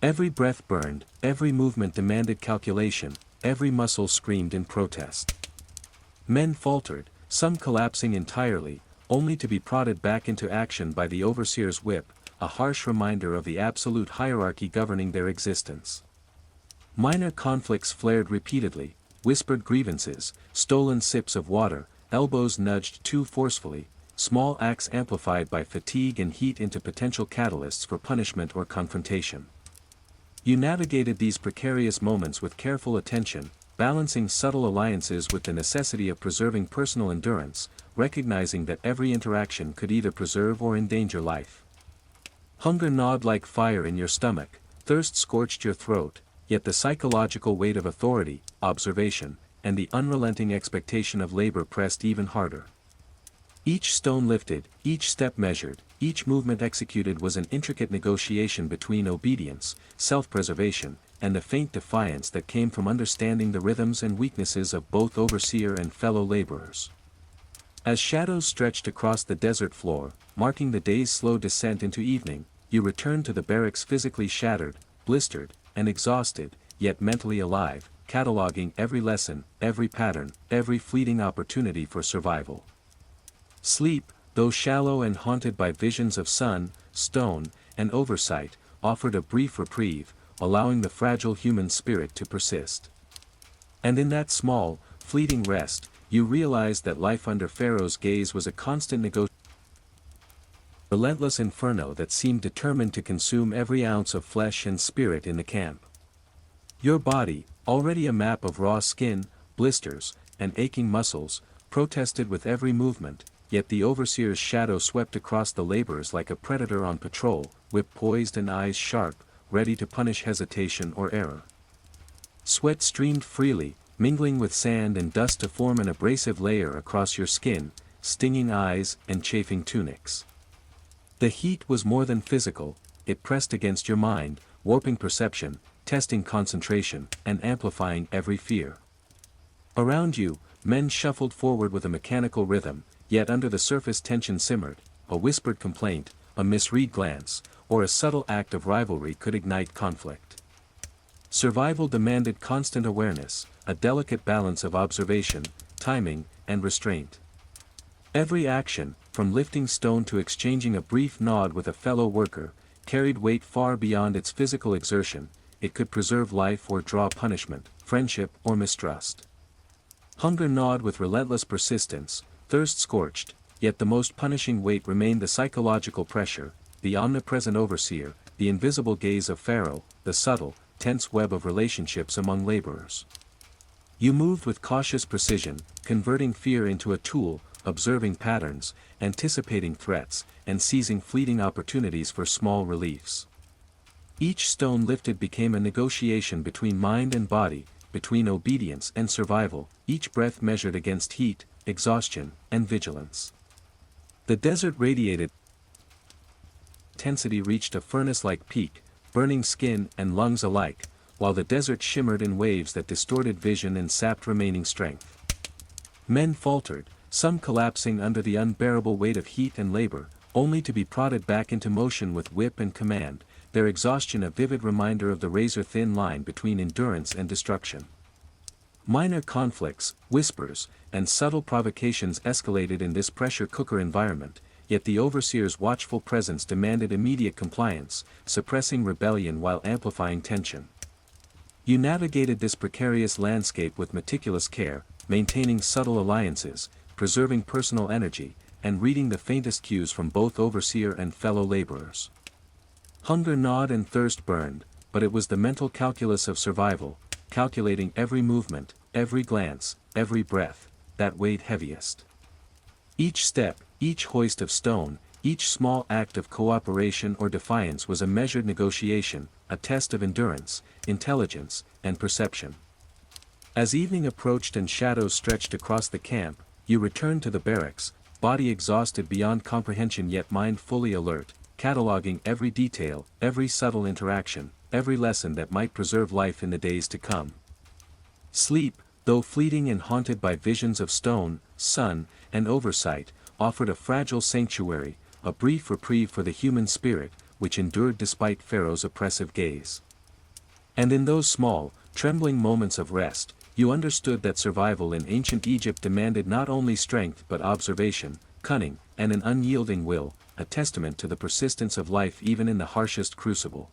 Every breath burned, every movement demanded calculation, every muscle screamed in protest. Men faltered, some collapsing entirely, only to be prodded back into action by the overseer's whip, a harsh reminder of the absolute hierarchy governing their existence. Minor conflicts flared repeatedly, whispered grievances, stolen sips of water, elbows nudged too forcefully, small acts amplified by fatigue and heat into potential catalysts for punishment or confrontation. You navigated these precarious moments with careful attention, balancing subtle alliances with the necessity of preserving personal endurance, recognizing that every interaction could either preserve or endanger life. Hunger gnawed like fire in your stomach, thirst scorched your throat, yet the psychological weight of authority, observation, and the unrelenting expectation of labor pressed even harder. Each stone lifted, each step measured, each movement executed was an intricate negotiation between obedience, self-preservation, and the faint defiance that came from understanding the rhythms and weaknesses of both overseer and fellow laborers. As shadows stretched across the desert floor, marking the day's slow descent into evening, you returned to the barracks physically shattered, blistered, and exhausted, yet mentally alive, cataloging every lesson, every pattern, every fleeting opportunity for survival. Sleep, though shallow and haunted by visions of sun, stone, and oversight, offered a brief reprieve, allowing the fragile human spirit to persist. And in that small, fleeting rest, you realized that life under Pharaoh's gaze was a constant relentless inferno that seemed determined to consume every ounce of flesh and spirit in the camp. Your body, already a map of raw skin, blisters, and aching muscles, protested with every movement, yet the overseer's shadow swept across the laborers like a predator on patrol, whip poised and eyes sharp, ready to punish hesitation or error. Sweat streamed freely, mingling with sand and dust to form an abrasive layer across your skin, stinging eyes and chafing tunics. The heat was more than physical, it pressed against your mind, warping perception, testing concentration, and amplifying every fear. Around you, men shuffled forward with a mechanical rhythm, yet under the surface tension simmered, a whispered complaint, a misread glance, or a subtle act of rivalry could ignite conflict. Survival demanded constant awareness, a delicate balance of observation, timing, and restraint. Every action, from lifting stone to exchanging a brief nod with a fellow worker, carried weight far beyond its physical exertion. It could preserve life or draw punishment, friendship or mistrust. Hunger gnawed with relentless persistence, thirst scorched, yet the most punishing weight remained the psychological pressure, the omnipresent overseer, the invisible gaze of Pharaoh, the subtle, tense web of relationships among laborers. You moved with cautious precision, converting fear into a tool, observing patterns, anticipating threats, and seizing fleeting opportunities for small reliefs. Each stone lifted became a negotiation between mind and body, between obedience and survival, each breath measured against heat, exhaustion, and vigilance. The desert radiated. Intensity reached a furnace-like peak, burning skin and lungs alike, while the desert shimmered in waves that distorted vision and sapped remaining strength. Men faltered, some collapsing under the unbearable weight of heat and labor, only to be prodded back into motion with whip and command, their exhaustion a vivid reminder of the razor-thin line between endurance and destruction. Minor conflicts, whispers, and subtle provocations escalated in this pressure cooker environment, yet the overseer's watchful presence demanded immediate compliance, suppressing rebellion while amplifying tension. You navigated this precarious landscape with meticulous care, maintaining subtle alliances, preserving personal energy, and reading the faintest cues from both overseer and fellow laborers. Hunger gnawed and thirst burned, but it was the mental calculus of survival, calculating every movement, every glance, every breath, that weighed heaviest. Each step, each hoist of stone, each small act of cooperation or defiance was a measured negotiation, a test of endurance, intelligence, and perception. As evening approached and shadows stretched across the camp, you returned to the barracks, body exhausted beyond comprehension yet mind fully alert, cataloging every detail, every subtle interaction, every lesson that might preserve life in the days to come. Sleep, though fleeting and haunted by visions of stone, sun, and oversight, offered a fragile sanctuary, a brief reprieve for the human spirit, which endured despite Pharaoh's oppressive gaze. And in those small, trembling moments of rest, you understood that survival in ancient Egypt demanded not only strength but observation, cunning, and an unyielding will, a testament to the persistence of life even in the harshest crucible.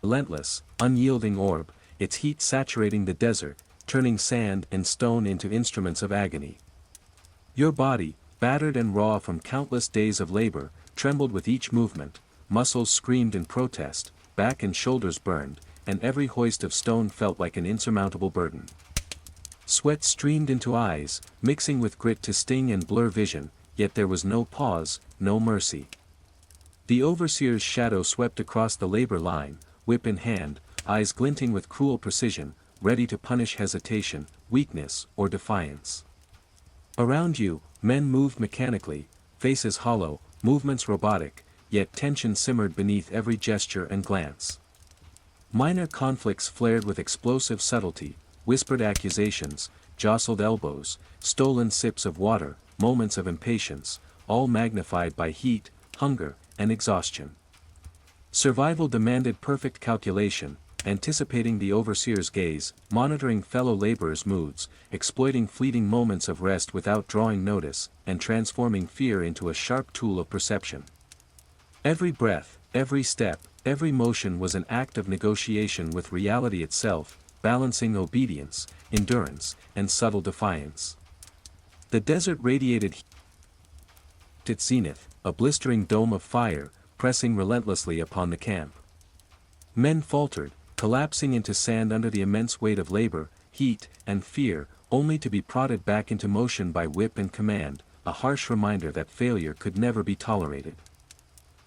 Relentless, unyielding orb, its heat saturating the desert, turning sand and stone into instruments of agony. Your body, battered and raw from countless days of labor, trembled with each movement, muscles screamed in protest, back and shoulders burned, and every hoist of stone felt like an insurmountable burden. Sweat streamed into eyes, mixing with grit to sting and blur vision, yet there was no pause, no mercy. The overseer's shadow swept across the labor line, whip in hand, eyes glinting with cruel precision, ready to punish hesitation, weakness, or defiance. Around you, men moved mechanically, faces hollow, movements robotic, yet tension simmered beneath every gesture and glance. Minor conflicts flared with explosive subtlety, whispered accusations, jostled elbows, stolen sips of water, moments of impatience, all magnified by heat, hunger, and exhaustion. Survival demanded perfect calculation, anticipating the overseer's gaze, monitoring fellow laborers' moods, exploiting fleeting moments of rest without drawing notice, and transforming fear into a sharp tool of perception. Every breath, every step, every motion was an act of negotiation with reality itself, balancing obedience, endurance, and subtle defiance. The desert radiated heat at its zenith, a blistering dome of fire, pressing relentlessly upon the camp. Men faltered, collapsing into sand under the immense weight of labor, heat, and fear, only to be prodded back into motion by whip and command, a harsh reminder that failure could never be tolerated.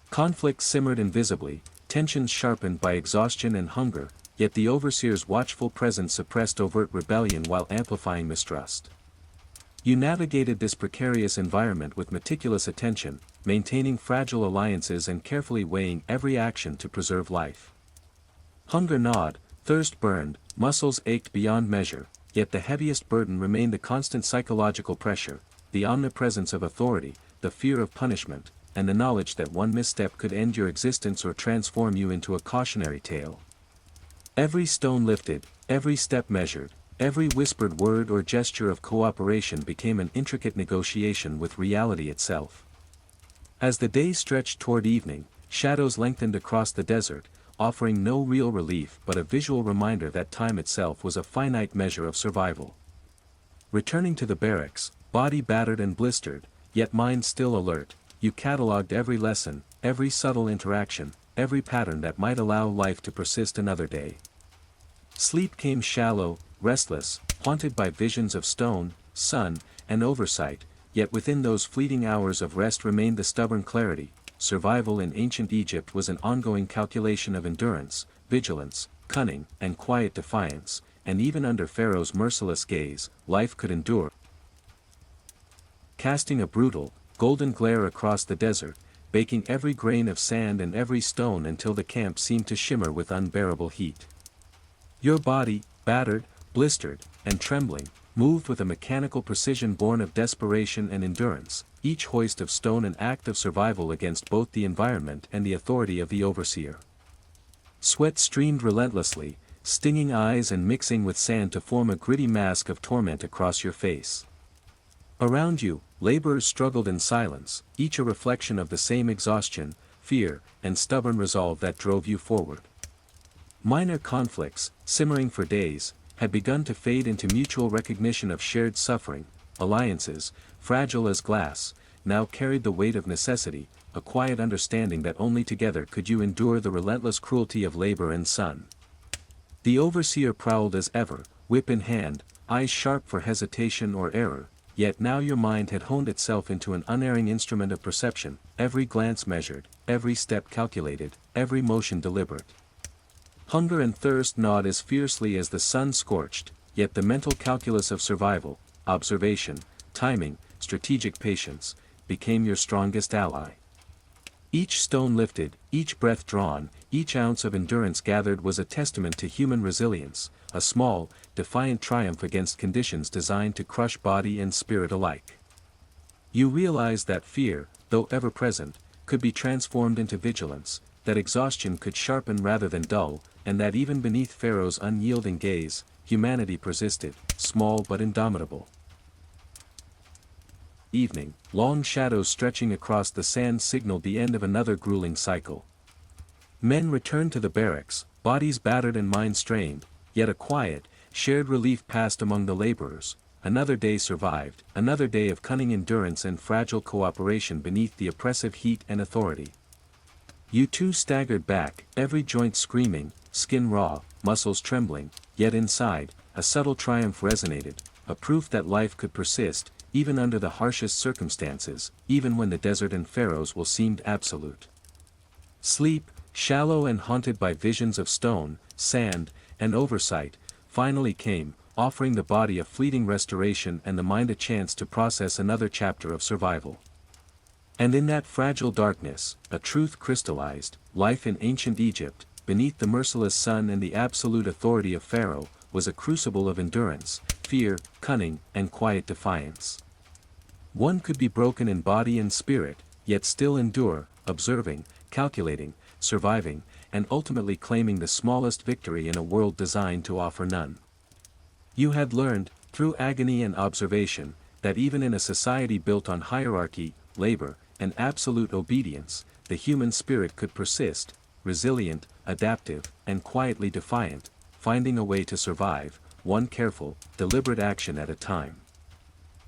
Conflict simmered invisibly, tensions sharpened by exhaustion and hunger, yet the overseer's watchful presence suppressed overt rebellion while amplifying mistrust. You navigated this precarious environment with meticulous attention, maintaining fragile alliances and carefully weighing every action to preserve life. Hunger gnawed, thirst burned, muscles ached beyond measure, yet the heaviest burden remained the constant psychological pressure, the omnipresence of authority, the fear of punishment, and the knowledge that one misstep could end your existence or transform you into a cautionary tale. Every stone lifted, every step measured, every whispered word or gesture of cooperation became an intricate negotiation with reality itself. As the day stretched toward evening, shadows lengthened across the desert, offering no real relief but a visual reminder that time itself was a finite measure of survival. Returning to the barracks, body battered and blistered, yet mind still alert, you catalogued every lesson, every subtle interaction, every pattern that might allow life to persist another day. Sleep came shallow, restless, haunted by visions of stone, sun, and oversight, yet within those fleeting hours of rest remained the stubborn clarity. Survival in ancient Egypt was an ongoing calculation of endurance, vigilance, cunning, and quiet defiance, and even under Pharaoh's merciless gaze, life could endure. Casting a brutal, golden glare across the desert, baking every grain of sand and every stone until the camp seemed to shimmer with unbearable heat. Your body, battered, blistered, and trembling, moved with a mechanical precision born of desperation and endurance, each hoist of stone an act of survival against both the environment and the authority of the overseer. Sweat streamed relentlessly, stinging eyes and mixing with sand to form a gritty mask of torment across your face. Around you, laborers struggled in silence, each a reflection of the same exhaustion, fear, and stubborn resolve that drove you forward. Minor conflicts, simmering for days, had begun to fade into mutual recognition of shared suffering. Alliances, fragile as glass, now carried the weight of necessity, a quiet understanding that only together could you endure the relentless cruelty of labor and sun. The overseer prowled as ever, whip in hand, eyes sharp for hesitation or error, yet now your mind had honed itself into an unerring instrument of perception, every glance measured, every step calculated, every motion deliberate. Hunger and thirst gnawed as fiercely as the sun scorched, yet the mental calculus of survival, observation, timing, strategic patience, became your strongest ally. Each stone lifted, each breath drawn, each ounce of endurance gathered was a testament to human resilience, a small, defiant triumph against conditions designed to crush body and spirit alike. You realized that fear, though ever present, could be transformed into vigilance, that exhaustion could sharpen rather than dull, and that even beneath Pharaoh's unyielding gaze, humanity persisted, small but indomitable. Evening, long shadows stretching across the sand signaled the end of another grueling cycle. Men returned to the barracks, bodies battered and minds strained, yet a quiet, shared relief passed among the laborers. Another day survived, another day of cunning endurance and fragile cooperation beneath the oppressive heat and authority. You two staggered back, every joint screaming, skin raw, muscles trembling, yet inside, a subtle triumph resonated. a proof that life could persist, even under the harshest circumstances, even when the desert and Pharaoh's will seemed absolute. Sleep, shallow and haunted by visions of stone, sand, and oversight, finally came, offering the body a fleeting restoration and the mind a chance to process another chapter of survival. And in that fragile darkness, a truth crystallized: life in ancient Egypt, beneath the merciless sun and the absolute authority of Pharaoh, was a crucible of endurance, fear, cunning, and quiet defiance. One could be broken in body and spirit, yet still endure, observing, calculating, surviving, and ultimately claiming the smallest victory in a world designed to offer none. You had learned, through agony and observation, that even in a society built on hierarchy, labor, and absolute obedience, the human spirit could persist, resilient, adaptive, and quietly defiant, finding a way to survive, one careful, deliberate action at a time.